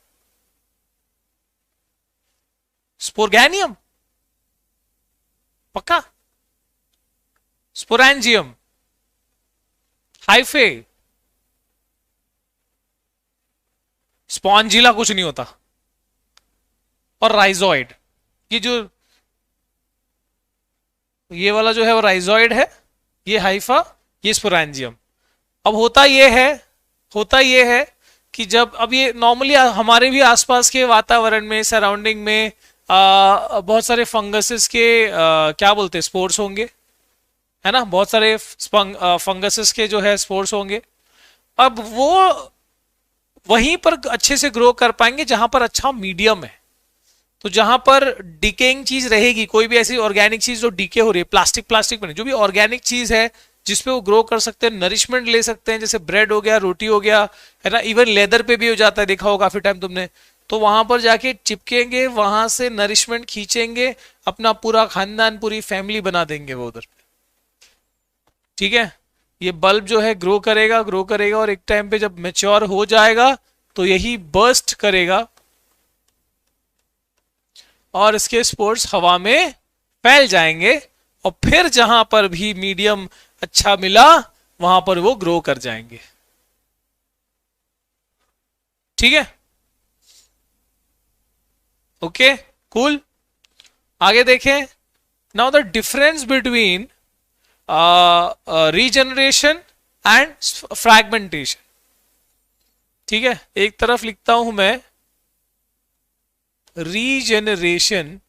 स्पोर्गैनियम? पक्का? स्पोरेंजियम, हाइफे, स्पॉन्जिला कुछ नहीं होता, और राइजोइड। ये जो ये वाला जो है वो राइजोइड है, ये हाइफा, ये स्पोरेंजियम। अब होता ये है कि जब अब ये नॉर्मली हमारे भी आसपास के वातावरण में, सराउंडिंग में बहुत सारे फंगसेस के क्या बोलते हैं, स्पोर्स होंगे, है ना। बहुत सारे फंगसेस के जो है स्पोर्स होंगे। अब वो वहीं पर अच्छे से ग्रो कर पाएंगे जहां पर अच्छा मीडियम है। तो जहां पर डिकेइंग चीज रहेगी, कोई भी ऐसी ऑर्गेनिक चीज जो डिके हो रही है, प्लास्टिक प्लास्टिक बने, जो भी ऑर्गेनिक चीज है जिसपे वो ग्रो कर सकते हैं, नरिशमेंट ले सकते हैं, जैसे ब्रेड हो गया, रोटी हो गया, है ना। इवन लेदर पे भी हो जाता है, देखा होगा काफी टाइम तुमने। तो वहां पर जाके चिपकेंगे, वहां से नरिशमेंट खींचेंगे, अपना पूरा खानदान, पूरी फैमिली बना देंगे वो उधर। ठीक है, ये बल्ब जो है ग्रो करेगा, ग्रो करेगा, और एक टाइम पे जब मेच्योर हो जाएगा तो यही बर्स्ट करेगा और इसके स्पोर्स हवा में फैल जाएंगे। और फिर जहां पर भी मीडियम अच्छा मिला वहां पर वो ग्रो कर जाएंगे। ठीक है, ओके, कूल। आगे देखें। Now the difference between regeneration and fragmentation. ठीक है, एक तरफ लिखता हूं मैं regeneration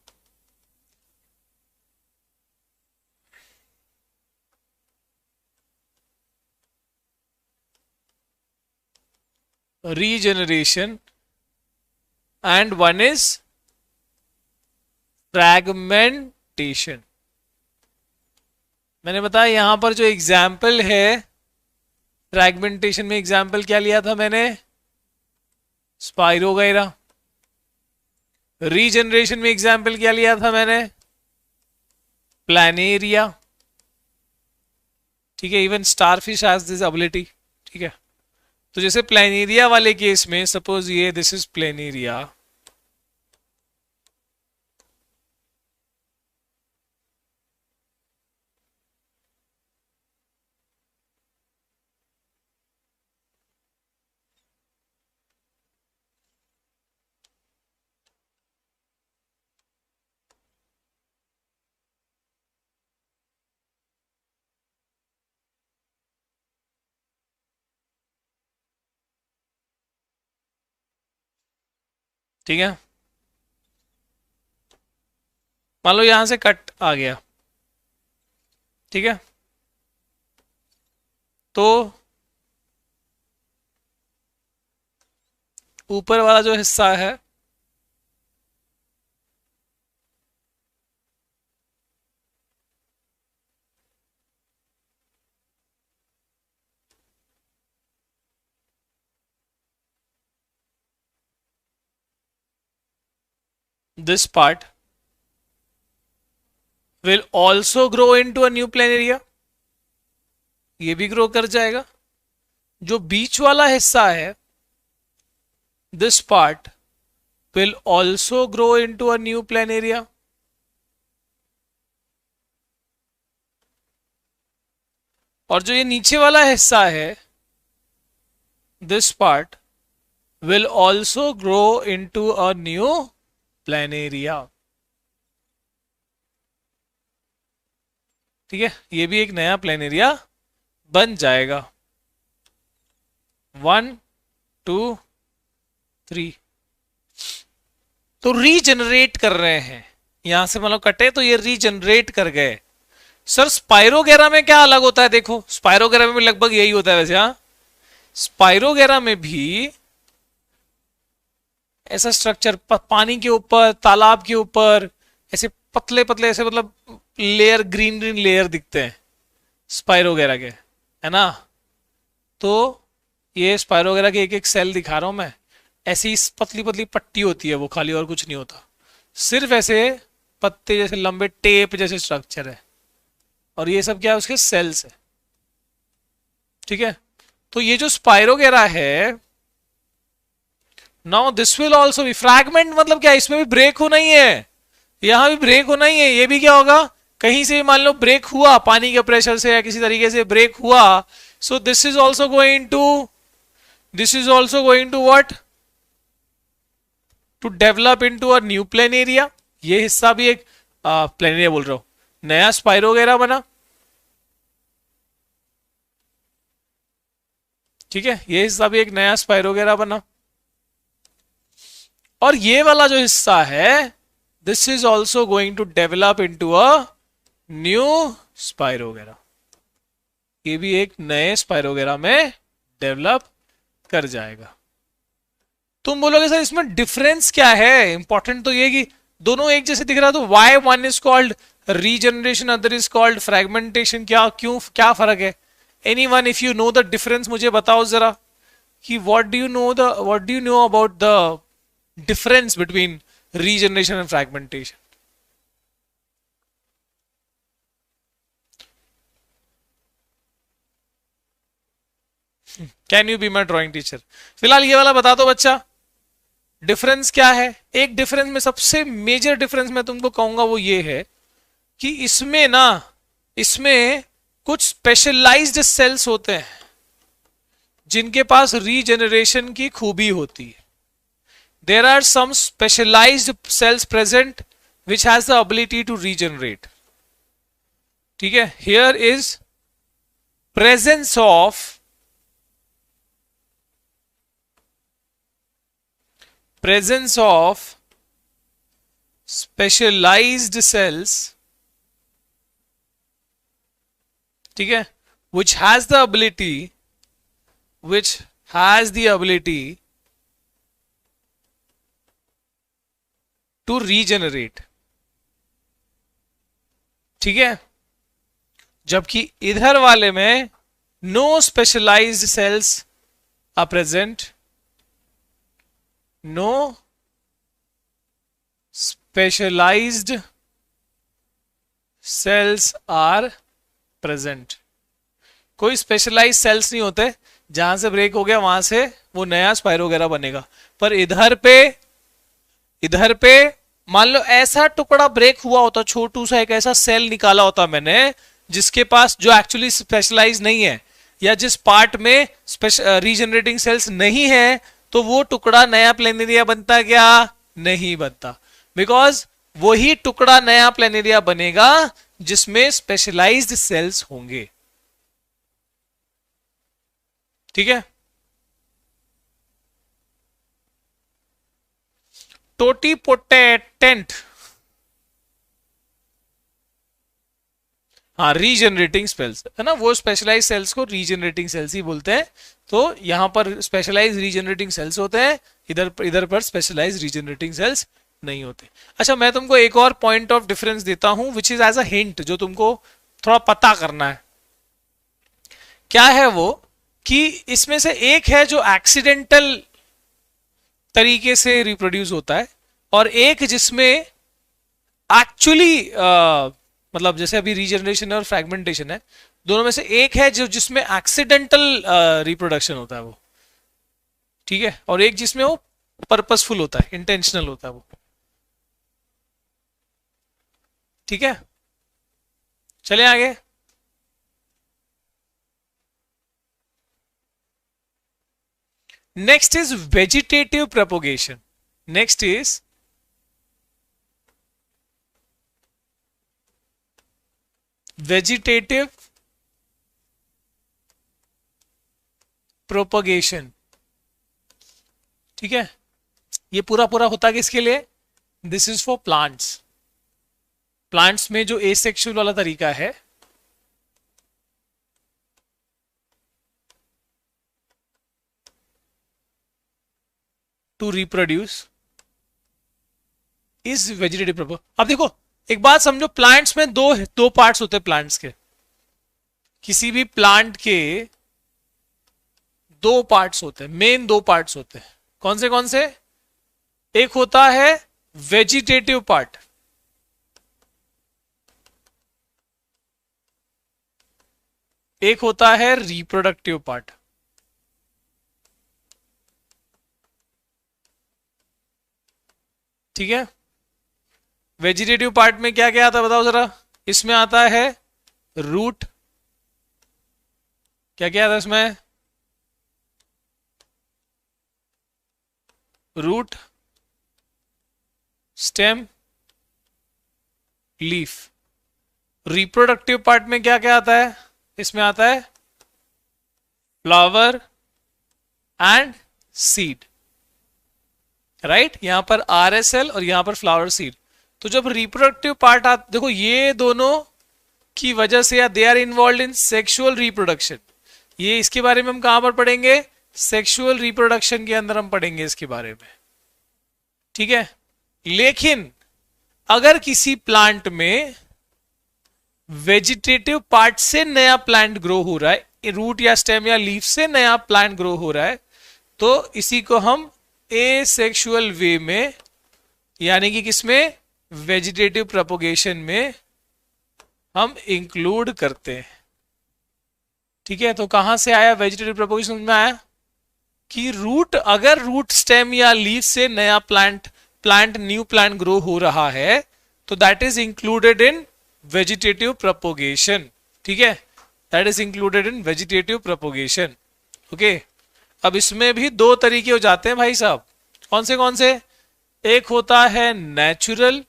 and one is fragmentation. मैंने बताया यहां पर जो एग्जाम्पल है फ्रैगमेंटेशन में, एग्जाम्पल क्या लिया था मैंने, स्पाइरोगैरा। रीजनरेशन में एग्जाम्पल क्या लिया था मैंने, प्लानेरिया। ठीक है, even starfish has this ability. ठीक है, तो जैसे प्लानेरिया वाले केस में सपोज ये दिस इज प्लानेरिया, ठीक है, मान लो यहां से कट आ गया। ठीक है, तो ऊपर वाला जो हिस्सा है this part will also grow into a new plane area, ये भी ग्रो कर जाएगा। जो बीच वाला हिस्सा है this part will also grow into a new plane area, और जो ये नीचे वाला हिस्सा है this part will also grow into a new plane area। ठीक है, ये भी एक नया प्लेन एरिया बन जाएगा। 1 2 3। तो रीजनरेट कर रहे हैं, यहां से मतलब कटे तो ये रीजनरेट कर गए। सर स्पाइरोगेरा में क्या अलग होता है, देखो स्पाइरोगेरा में भी लगभग यही होता है वैसे। हाँ, स्पाइरोगेरा में भी ऐसा स्ट्रक्चर पानी के ऊपर, तालाब के ऊपर ऐसे पतले पतले ऐसे मतलब लेयर, ग्रीन ग्रीन लेयर दिखते हैं स्पाइरोगेरा के, है ना। तो ये स्पाइरोगेरा के एक एक सेल दिखा रहा हूं मैं, ऐसी पतली पतली पट्टी होती है वो खाली, और कुछ नहीं होता, सिर्फ ऐसे पत्ते जैसे लंबे टेप जैसे स्ट्रक्चर है, और ये सब क्या है, उसके सेल्स है। ठीक है, तो ये जो स्पाइरोगेरा है, now this will also be fragment, मतलब क्या, इसमें भी ब्रेक होना ही है, यहां भी ब्रेक होना ही है। ये भी क्या होगा, कहीं से मान लो ब्रेक हुआ पानी के प्रेशर से या किसी तरीके से ब्रेक हुआ, so this is also going to what, to develop into a new planaria. ये हिस्सा भी एक प्लेन एरिया बोल रहा हूं, नया स्पाइरोगेरा बना। ठीक है, ये हिस्सा भी एक नया स्पाइरोगेरा बना, और ये वाला जो हिस्सा है this is also going to develop into a new spirogyra, ये भी एक नए स्पाइरोगेरा में डेवलप कर जाएगा। तुम बोलोगे सर इसमें डिफरेंस क्या है, इंपॉर्टेंट तो ये कि दोनों एक जैसे दिख रहा है, तो why one is called regeneration other is called fragmentation, क्या क्यों क्या फर्क है। Any one if you know the difference मुझे बताओ जरा, कि what do you know about the difference between regeneration and fragmentation. Can you be my drawing teacher. फिलहाल ये वाला बता दो बच्चा, डिफरेंस क्या है। एक डिफरेंस में सबसे मेजर डिफरेंस मैं तुमको कहूंगा वो ये है कि इसमें कुछ स्पेशलाइज्ड सेल्स होते हैं जिनके पास रीजेनरेशन की खूबी होती है. There are some specialised cells present which has the ability to regenerate. ठीक है, here is presence of specialized cells, ठीक है, which has the ability to regenerate. ठीक है, जबकि इधर वाले में no specialized cells are present, no specialized cells are present. कोई स्पेशलाइज सेल्स नहीं होते, जहां से ब्रेक हो गया वहां से वो नया स्पाइरो वगैरह बनेगा. पर इधर पे मान लो ऐसा टुकड़ा ब्रेक हुआ होता, छोटू सा एक ऐसा सेल निकाला होता मैंने जिसके पास, जो एक्चुअली स्पेशलाइज नहीं है, या जिस पार्ट में रीजनरेटिंग सेल्स नहीं है, तो वो टुकड़ा नया प्लेनेरिया बनता क्या? नहीं बनता. बिकॉज वही टुकड़ा नया प्लेनेरिया बनेगा जिसमें स्पेशलाइज्ड सेल्स होंगे. ठीक है, टोटीपोटेंट, हाँ, रीजनरेटिंग सेल्स है ना, वो स्पेशलाइज सेल्स को रीजनरेटिंग सेल्स ही बोलते हैं. तो यहां पर स्पेशलाइज रीजनरेटिंग सेल्स होते हैं, इधर पर स्पेशलाइज रीजनरेटिंग सेल्स नहीं होते. अच्छा, मैं तुमको एक और पॉइंट ऑफ डिफरेंस देता हूं which is as a hint, जो तुमको थोड़ा पता करना है. क्या है वो कि इसमें से एक है जो एक्सीडेंटल तरीके से रिप्रोड्यूस होता है, और एक जिसमें एक्चुअली मतलब जैसे अभी रीजनरेशन और फ्रैगमेंटेशन है, दोनों में से एक है जो जिसमें एक्सीडेंटल रिप्रोडक्शन होता है वो. ठीक है, और एक जिसमें वो पर्पसफुल होता है, इंटेंशनल होता है वो. ठीक है, चले आगे. Next is vegetative propagation. Next is vegetative propagation. ठीक है, ये पूरा होता किसके लिए? This is for plants. Plants में जो एसेक्सुअल वाला तरीका है, to reproduce is vegetative propagation. अब देखो एक बात समझो, प्लांट्स में दो पार्ट्स होते हैं. प्लांट्स के, किसी भी प्लांट के दो पार्ट्स होते हैं, मेन दो पार्ट्स होते हैं. कौन से? एक होता है वेजिटेटिव पार्ट, एक होता है रिप्रोडक्टिव पार्ट. ठीक है, वेजिटेटिव पार्ट में क्या क्या आता है बताओ जरा. इसमें आता है रूट. क्या क्या आता है इसमें? Root, stem, leaf. Reproductive part में क्या क्या आता है? इसमें आता है फ्लावर एंड सीड. राइट, यहां पर RSL और यहां पर फ्लावर सीड. तो जब रिप्रोडक्टिव पार्ट देखो, ये दोनों की वजह से, या they are involve in sexual reproduction. ये इसके बारे में हम कहां पर पढ़ेंगे? सेक्सुअल रिप्रोडक्शन के अंदर हम पढ़ेंगे इसके बारे में. ठीक है, लेकिन अगर किसी प्लांट में वेजिटेटिव पार्ट से नया प्लांट ग्रो हो रहा है, रूट या स्टेम या लीफ से नया प्लांट ग्रो हो रहा है, तो इसी को हम एसेक्सुअल वे में, यानी कि किसमें? वेजिटेटिव प्रोपोगेशन में हम इंक्लूड करते हैं. ठीक है, तो कहां से आया वेजिटेटिव प्रोपोगेशन में? आया कि अगर रूट, स्टेम या लीफ से नया न्यू प्लांट ग्रो हो रहा है, तो that is included in vegetative propagation. ठीक है, that is included in vegetative propagation. Okay, अब इसमें भी दो तरीके हो जाते हैं भाई साहब। कौन से? एक होता है नेचुरल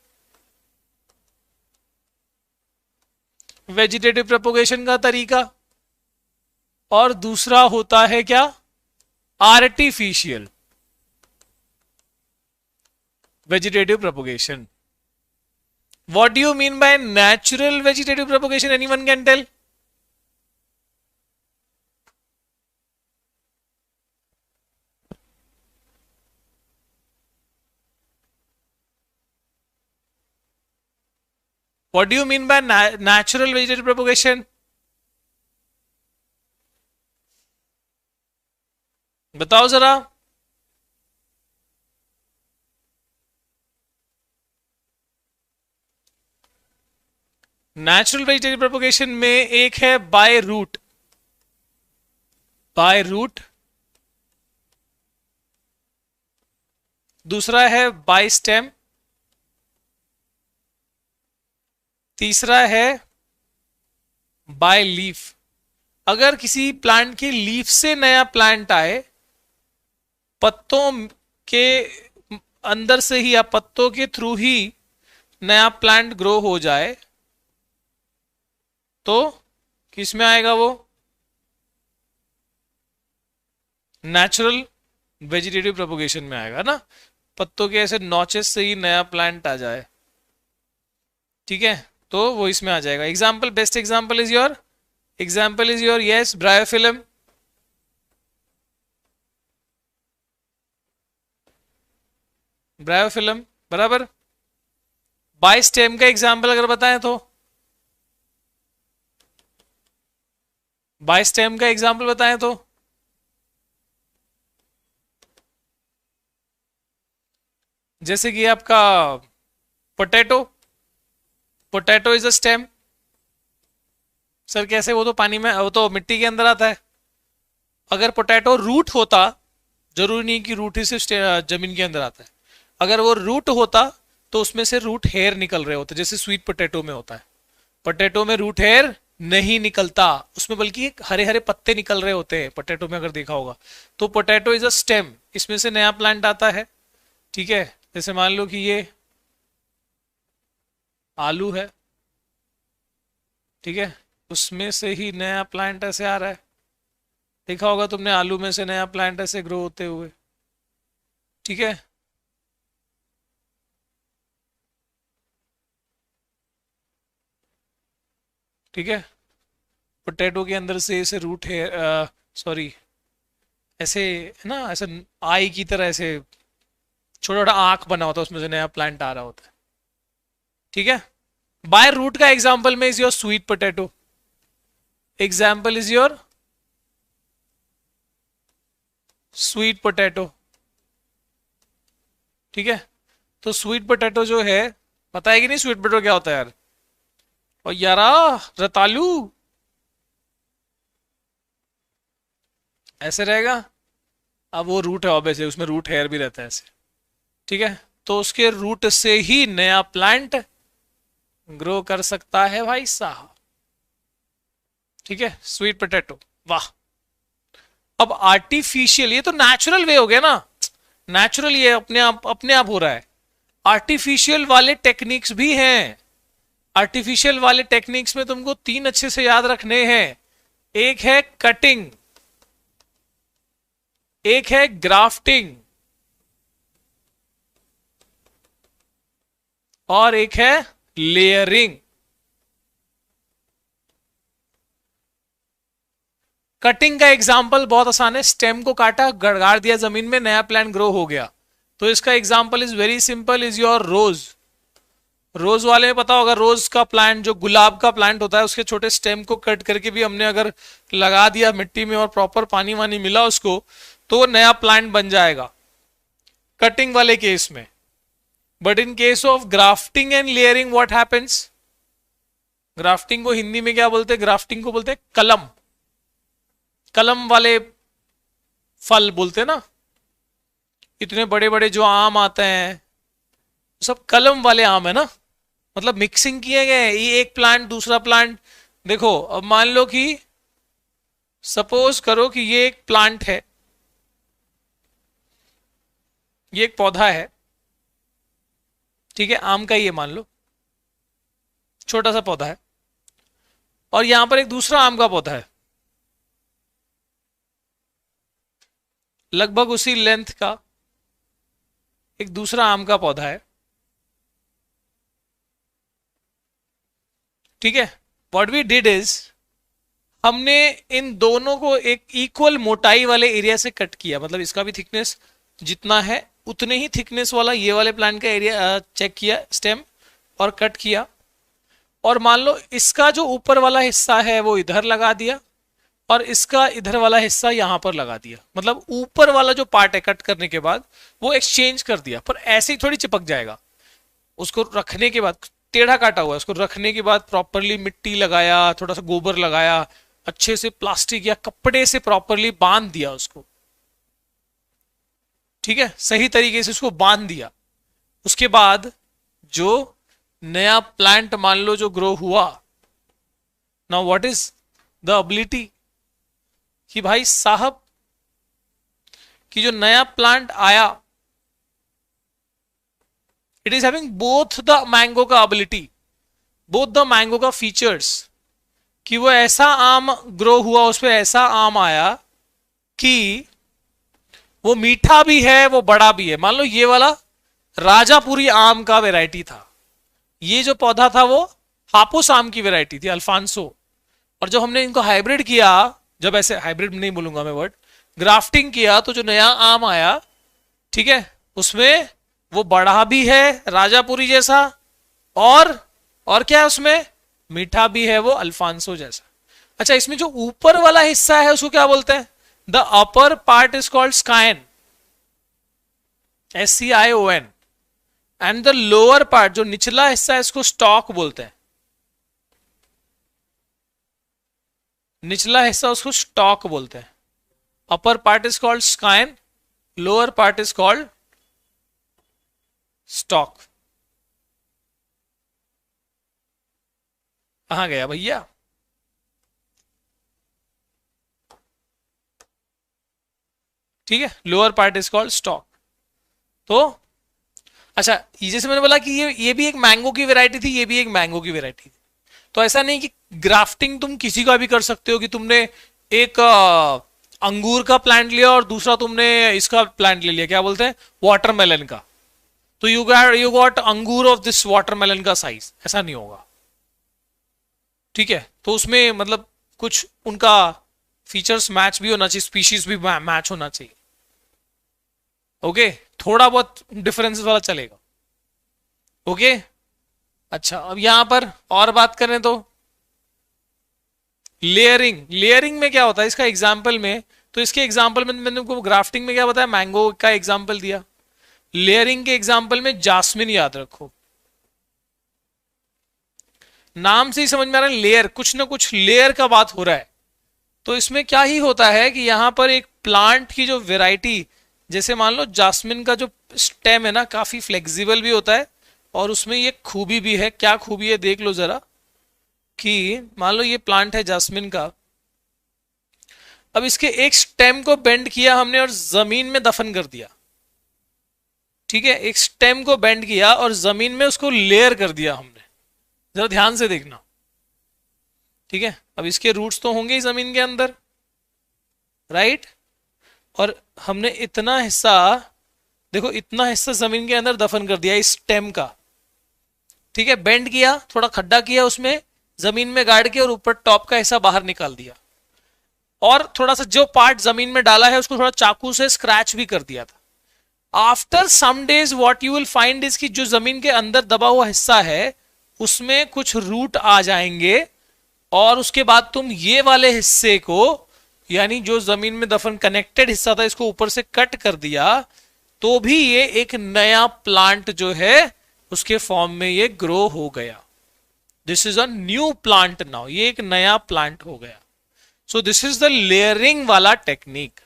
वेजिटेटिव प्रोपोगेशन का तरीका, और दूसरा होता है क्या? Artificial vegetative propagation. What do you mean by natural vegetative propagation? Anyone can tell? What do you mean by natural vegetative propagation? बताओ जरा। नेचुरल वेजिटेटिव प्रोपोगेशन में एक है बाय रूट, दूसरा है बाय स्टेम, तीसरा है बाय लीफ। अगर किसी प्लांट के लीफ से नया प्लांट आए, पत्तों के अंदर से ही या पत्तों के थ्रू ही नया प्लांट ग्रो हो जाए, तो किस में आएगा वो? नेचुरल वेजिटेटिव प्रोपोगेशन में आएगा ना। पत्तों के ऐसे नॉचेस से ही नया प्लांट आ जाए, ठीक है, तो वो इसमें आ जाएगा। Example, best example is your yes bryophyllum. Bryophyllum बराबर। बाय स्टेम का एग्जाम्पल अगर बताएं तो, बाय स्टेम का एग्जाम्पल बताएं तो जैसे कि आपका potato is a stem. Sir कैसे? वो तो पानी में, वो तो मिट्टी के अंदर आता है। अगर पोटैटो रूट होता, जरूरी नहीं कि रूट ही सिर्फ जमीन के अंदर आता है, अगर वो रूट होता तो उसमें से रूट हेयर निकल रहे होते, जैसे स्वीट पोटैटो में होता है। पोटैटो में रूट हेयर नहीं निकलता, उसमें बल्कि हरे हरे पत्ते निकल रहे होते हैं पोटैटो में, अगर देखा होगा तो। पोटैटो इज अ स्टेम, इसमें से नया प्लांट आता है, ठीक है। जैसे मान लो कि ये आलू है, ठीक है, उसमें से ही नया प्लांट ऐसे आ रहा है। देखा होगा तुमने आलू में से नया प्लांट ऐसे ग्रो होते हुए, ठीक है। ठीक है, पोटैटो के अंदर से ऐसे रूट है, सॉरी ऐसे है ना, ऐसे आई की तरह ऐसे छोटा छोटा आंख बना होता है, उसमें से नया प्लांट आ रहा होता है, ठीक है। बाय रूट का एग्जाम्पल में is your sweet potato, example is your sweet potato, ठीक है। तो स्वीट पोटैटो जो है, पता है कि नहीं स्वीट पोटैटो क्या होता है यार? और यारा रतालू ऐसे रहेगा। अब वो रूट है ऑब्वियसली, उसमें रूट हेयर भी रहता है ऐसे, ठीक है। तो उसके रूट से ही नया प्लांट ग्रो कर सकता है भाई साहब, ठीक है। स्वीट पोटैटो, वाह। अब आर्टिफिशियल, ये तो नेचुरल वे हो गया ना, नेचुरल ये अपने आप हो रहा है। आर्टिफिशियल वाले टेक्निक्स भी हैं। आर्टिफिशियल वाले टेक्निक्स में तुमको तीन अच्छे से याद रखने हैं। एक है कटिंग, एक है ग्राफ्टिंग, और एक है लेयरिंग। कटिंग का एग्जाम्पल बहुत आसान है, स्टेम को काटा, गड़गाड़ दिया जमीन में, नया प्लांट ग्रो हो गया। तो इसका example is very simple, is your rose. Rose वाले में पता होगा, रोज का प्लांट जो गुलाब का प्लांट होता है, उसके छोटे स्टेम को कट करके भी हमने अगर लगा दिया मिट्टी में और प्रॉपर पानी वानी मिला उसको, तो वो नया प्लांट बन जाएगा, कटिंग वाले केस में। But in case of grafting and layering what happens? Grafting को हिंदी में क्या बोलते हैं? ग्राफ्टिंग को बोलते हैं कलम। कलम वाले फल बोलते हैं ना, इतने बड़े बड़े जो आम आते हैं, सब कलम वाले आम है ना, मतलब मिक्सिंग किए गए, ये एक प्लांट दूसरा प्लांट। देखो अब मान लो कि सपोज करो कि ये एक प्लांट है, ये एक पौधा है, ठीक है, आम का ही है मान लो, छोटा सा पौधा है, और यहां पर एक दूसरा आम का पौधा है, लगभग उसी लेंथ का एक दूसरा आम का पौधा है, ठीक है। व्हाट वी डिड इज, हमने इन दोनों को एक इक्वल मोटाई वाले एरिया से कट किया, मतलब इसका भी थिकनेस जितना है उतने ही थिकनेस वाला ये वाले प्लांट का एरिया चेक किया, स्टेम, और कट किया, और मान लो इसका जो ऊपर वाला हिस्सा है वो इधर लगा दिया, और इसका इधर वाला हिस्सा यहां पर लगा दिया, मतलब ऊपर वाला जो पार्ट है कट करने के बाद वो एक्सचेंज कर दिया, पर ऐसे ही थोड़ी चिपक जाएगा, उसको रखने के बाद टेढ़ा काटा हुआ है, उसको रखने के बाद प्रॉपरली मिट्टी लगाया, थोड़ा सा गोबर लगाया, अच्छे से प्लास्टिक या कपड़े से प्रॉपरली बांध दिया उसको, ठीक है, सही तरीके से उसको बांध दिया। उसके बाद जो नया प्लांट मान लो जो ग्रो हुआ, now what is the ability, कि भाई साहब कि जो नया प्लांट आया, it is having both the mango का एबिलिटी, बोथ द मैंगो का फीचर्स, कि वो ऐसा आम ग्रो हुआ, उस पर ऐसा आम आया कि वो मीठा भी है वो बड़ा भी है। मान लो ये वाला राजापुरी आम का वैरायटी था, ये जो पौधा था वो हापुस आम की वैरायटी थी, अल्फांसो, और जब हमने इनको हाइब्रिड किया, जब ऐसे हाइब्रिड नहीं बोलूंगा मैं वर्ड, ग्राफ्टिंग किया, तो जो नया आम आया, ठीक है, उसमें वो बड़ा भी है राजापुरी जैसा, और क्या है उसमें, मीठा भी है वो अल्फांसो जैसा। अच्छा, इसमें जो ऊपर वाला हिस्सा है उसको क्या बोलते हैं, the upper part is called scion, SCION, and the lower part जो निचला हिस्सा है इसको स्टॉक बोलते हैं, निचला हिस्सा उसको स्टॉक बोलते हैं। Upper part is called scion, lower part is called stock. कहां गया भैया, ठीक है, lower part is called stock. तो अच्छा, ये जैसे मैंने बोला कि ये भी एक मैंगो की वैरायटी थी, ये भी एक मैंगो की वैरायटी थी, तो ऐसा नहीं कि ग्राफ्टिंग तुम किसी का भी कर सकते हो, कि तुमने एक अंगूर का प्लांट लिया और दूसरा तुमने इसका प्लांट ले लिया, क्या बोलते हैं, वाटरमेलन का, तो यू गॉट अंगूर ऑफ दिस वाटरमेलन का साइज, ऐसा नहीं होगा, ठीक है। तो उसमें मतलब कुछ उनका फीचर्स मैच भी होना चाहिए, स्पीशीज भी मैच होना चाहिए, ओके, थोड़ा बहुत डिफरेंसेस वाला चलेगा, ओके। अच्छा, अब यहां पर और बात करें तो लेयरिंग, लेयरिंग में क्या होता है इसका एग्जाम्पल में, तो इसके एग्जाम्पल में मैंने को ग्राफ्टिंग में क्या बताया, मैंगो का एग्जाम्पल दिया, लेयरिंग के एग्जाम्पल में जास्मिन याद रखो, नाम से ही समझ में आ रहा है लेयर, कुछ ना कुछ लेयर का बात हो रहा है। तो इसमें क्या ही होता है कि यहां पर एक प्लांट की जो वेराइटी, जैसे मान लो जास्मिन का जो स्टेम है ना काफी फ्लेक्सिबल भी होता है, और उसमें ये खूबी भी है, क्या खूबी है देख लो जरा, कि मान लो ये प्लांट है जास्मिन का, अब इसके एक स्टेम को बेंड किया हमने और जमीन में दफन कर दिया, ठीक है, एक स्टेम को बेंड किया और जमीन में उसको लेयर कर दिया हमने, जरा ध्यान से देखना, ठीक है। अब इसके रूट्स तो होंगे ही जमीन के अंदर, राइट, और हमने इतना हिस्सा, देखो इतना हिस्सा जमीन के अंदर दफन कर दिया इस स्टेम का, ठीक है, बेंड किया, थोड़ा खड्डा किया उसमें, जमीन में गाड़ के, और ऊपर टॉप का हिस्सा बाहर निकाल दिया, और थोड़ा सा जो पार्ट जमीन में डाला है उसको थोड़ा चाकू से स्क्रैच भी कर दिया था। After some days what you will find is कि जो जमीन के अंदर दबा हुआ हिस्सा है उसमें कुछ रूट आ जाएंगे, और उसके बाद तुम ये वाले हिस्से को, यानी जो जमीन में दफन कनेक्टेड हिस्सा था, इसको ऊपर से कट कर दिया, तो भी ये एक नया प्लांट जो है उसके फॉर्म में ये ग्रो हो गया। This is a new plant now, ये एक नया प्लांट हो गया। सो दिस इज द लेयरिंग वाला टेक्निक।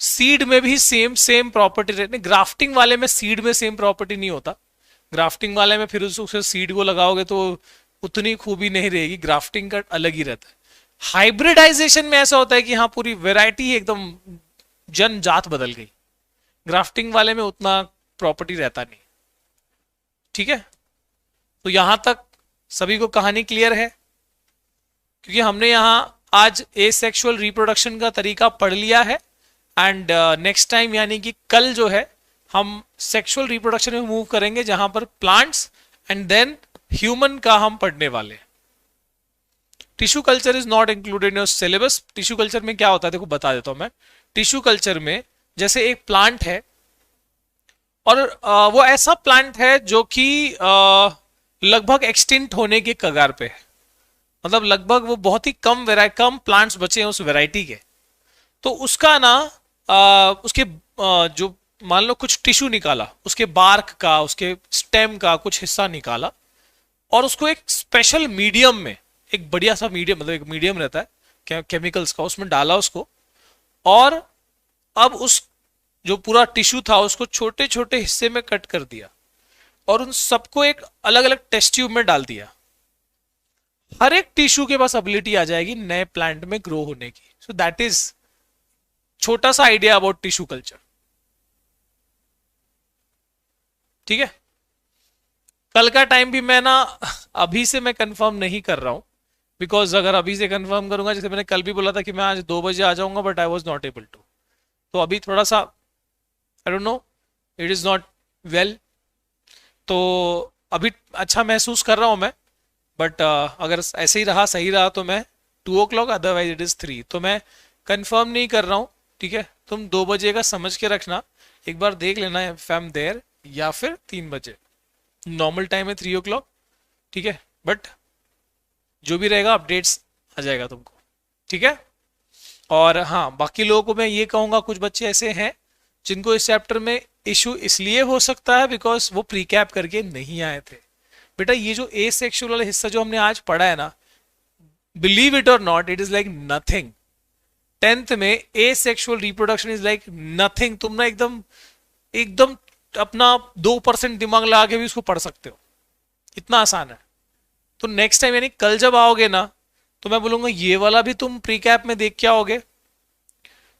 सीड में भी सेम सेम प्रॉपर्टी रहती है, ग्राफ्टिंग वाले में सीड में सेम प्रॉपर्टी नहीं होता, ग्राफ्टिंग वाले में फिर उसे सीड को लगाओगे तो उतनी खूबी नहीं रहेगी, ग्राफ्टिंग का अलग ही रहता है। हाइब्रिडाइजेशन में ऐसा होता है कि हाँ पूरी वैरायटी एकदम जन जात बदल गई, ग्राफ्टिंग वाले में उतना प्रॉपर्टी रहता नहीं। ठीक है, तो यहां तक सभी को कहानी क्लियर है, क्योंकि हमने यहां आज एसेक्सुअल रिप्रोडक्शन का तरीका पढ़ लिया है। एंड नेक्स्ट टाइम यानी कि कल जो है हम सेक्सुअल रिप्रोडक्शन में मूव करेंगे, जहां पर प्लांट्स एंड देन ह्यूमन का हम पढ़ने वाले। Tissue culture is not included in your syllabus. Tissue culture में क्या होता है देखो बता देता हूं मैं। टिश्यू कल्चर में जैसे एक प्लांट है, और वो ऐसा प्लांट है जो कि लगभग एक्सटिंक्ट होने के कगार पे है, मतलब लगभग वो बहुत ही कम प्लांट्स बचे हैं उस वैरायटी के। तो उसका ना उसके जो मान लो कुछ टिश्यू निकाला, उसके बार्क का, उसके स्टेम का कुछ हिस्सा निकाला, और उसको एक स्पेशल मीडियम में, एक बढ़िया सा मीडियम, मतलब एक मीडियम रहता है केमिकल्स का, उसमें डाला उसको, और अब उस जो पूरा टिश्यू था उसको छोटे छोटे हिस्से में कट कर दिया, और उन सबको एक अलग अलग टेस्ट ट्यूब में डाल दिया। हर एक टिश्यू के पास एबिलिटी आ जाएगी नए प्लांट में ग्रो होने की। सो दैट इज छोटा सा आइडिया अबाउट टिश्यू कल्चर। ठीक है, कल का टाइम भी मैं ना अभी से मैं कंफर्म नहीं कर रहा हूं, बिकॉज अगर अभी से कंफर्म करूंगा, जैसे मैंने कल भी बोला था कि मैं आज 2 बजे आ जाऊंगा, but I was not able to. तो अभी थोड़ा सा I don't know, it is not well, तो अभी अच्छा महसूस कर रहा हूं मैं, बट अगर ऐसे ही रहा, सही रहा, तो मैं 2 o'clock, अदरवाइज इट इज 3, तो मैं कंफर्म नहीं कर रहा हूं। ठीक है, तुम 2 बजे का समझ के रखना, एक बार देख लेना है फैम देर, या फिर 3 बजे, नॉर्मल टाइम है 3 o'clock। ठीक है, बट जो भी रहेगा अपडेट्स आ जाएगा तुमको। ठीक है, और हाँ बाकी लोगों को मैं ये कहूंगा, कुछ बच्चे ऐसे हैं जिनको इस चैप्टर में इशू इसलिए हो सकता है बिकॉज वो प्री कैप करके नहीं आए थे। बेटा ये जो ए सेक्सुअल वाला हिस्सा जो हमने आज पढ़ा है ना, बिलीव इट और not, it is like nothing. 10th में ए sexual reproduction is like nothing. तुम ना एकदम एकदम अपना 2% दिमाग लगा के भी उसको पढ़ सकते हो, इतना आसान है। तो नेक्स्ट टाइम यानी कल जब आओगे ना, तो मैं बोलूंगा ये वाला भी तुम प्री कैप में देख के आओगे,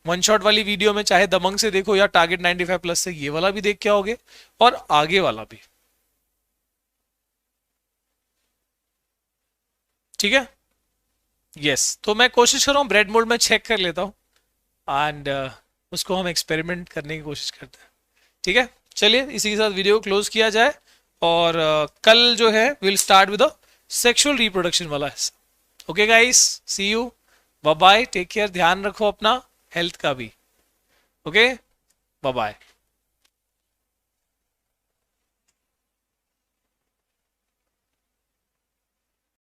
वन शॉट वाली वीडियो में, चाहे दबंग से देखो या टारगेट 95+ से, ये वाला भी देख के आओगे, और आगे वाला भी। ठीक है, यस। तो मैं कोशिश कर रहा हूँ ब्रेड मोल्ड में चेक कर लेता हूँ, एंड उसको हम एक्सपेरिमेंट करने की कोशिश करते हैं। ठीक है, चलिए इसी के साथ वीडियो क्लोज किया जाए, और कल जो है will start with sexual reproduction वाला हिस्सा। Okay guys, see you, bye bye, take care, ध्यान रखो अपना हेल्थ का भी। Okay, bye bye.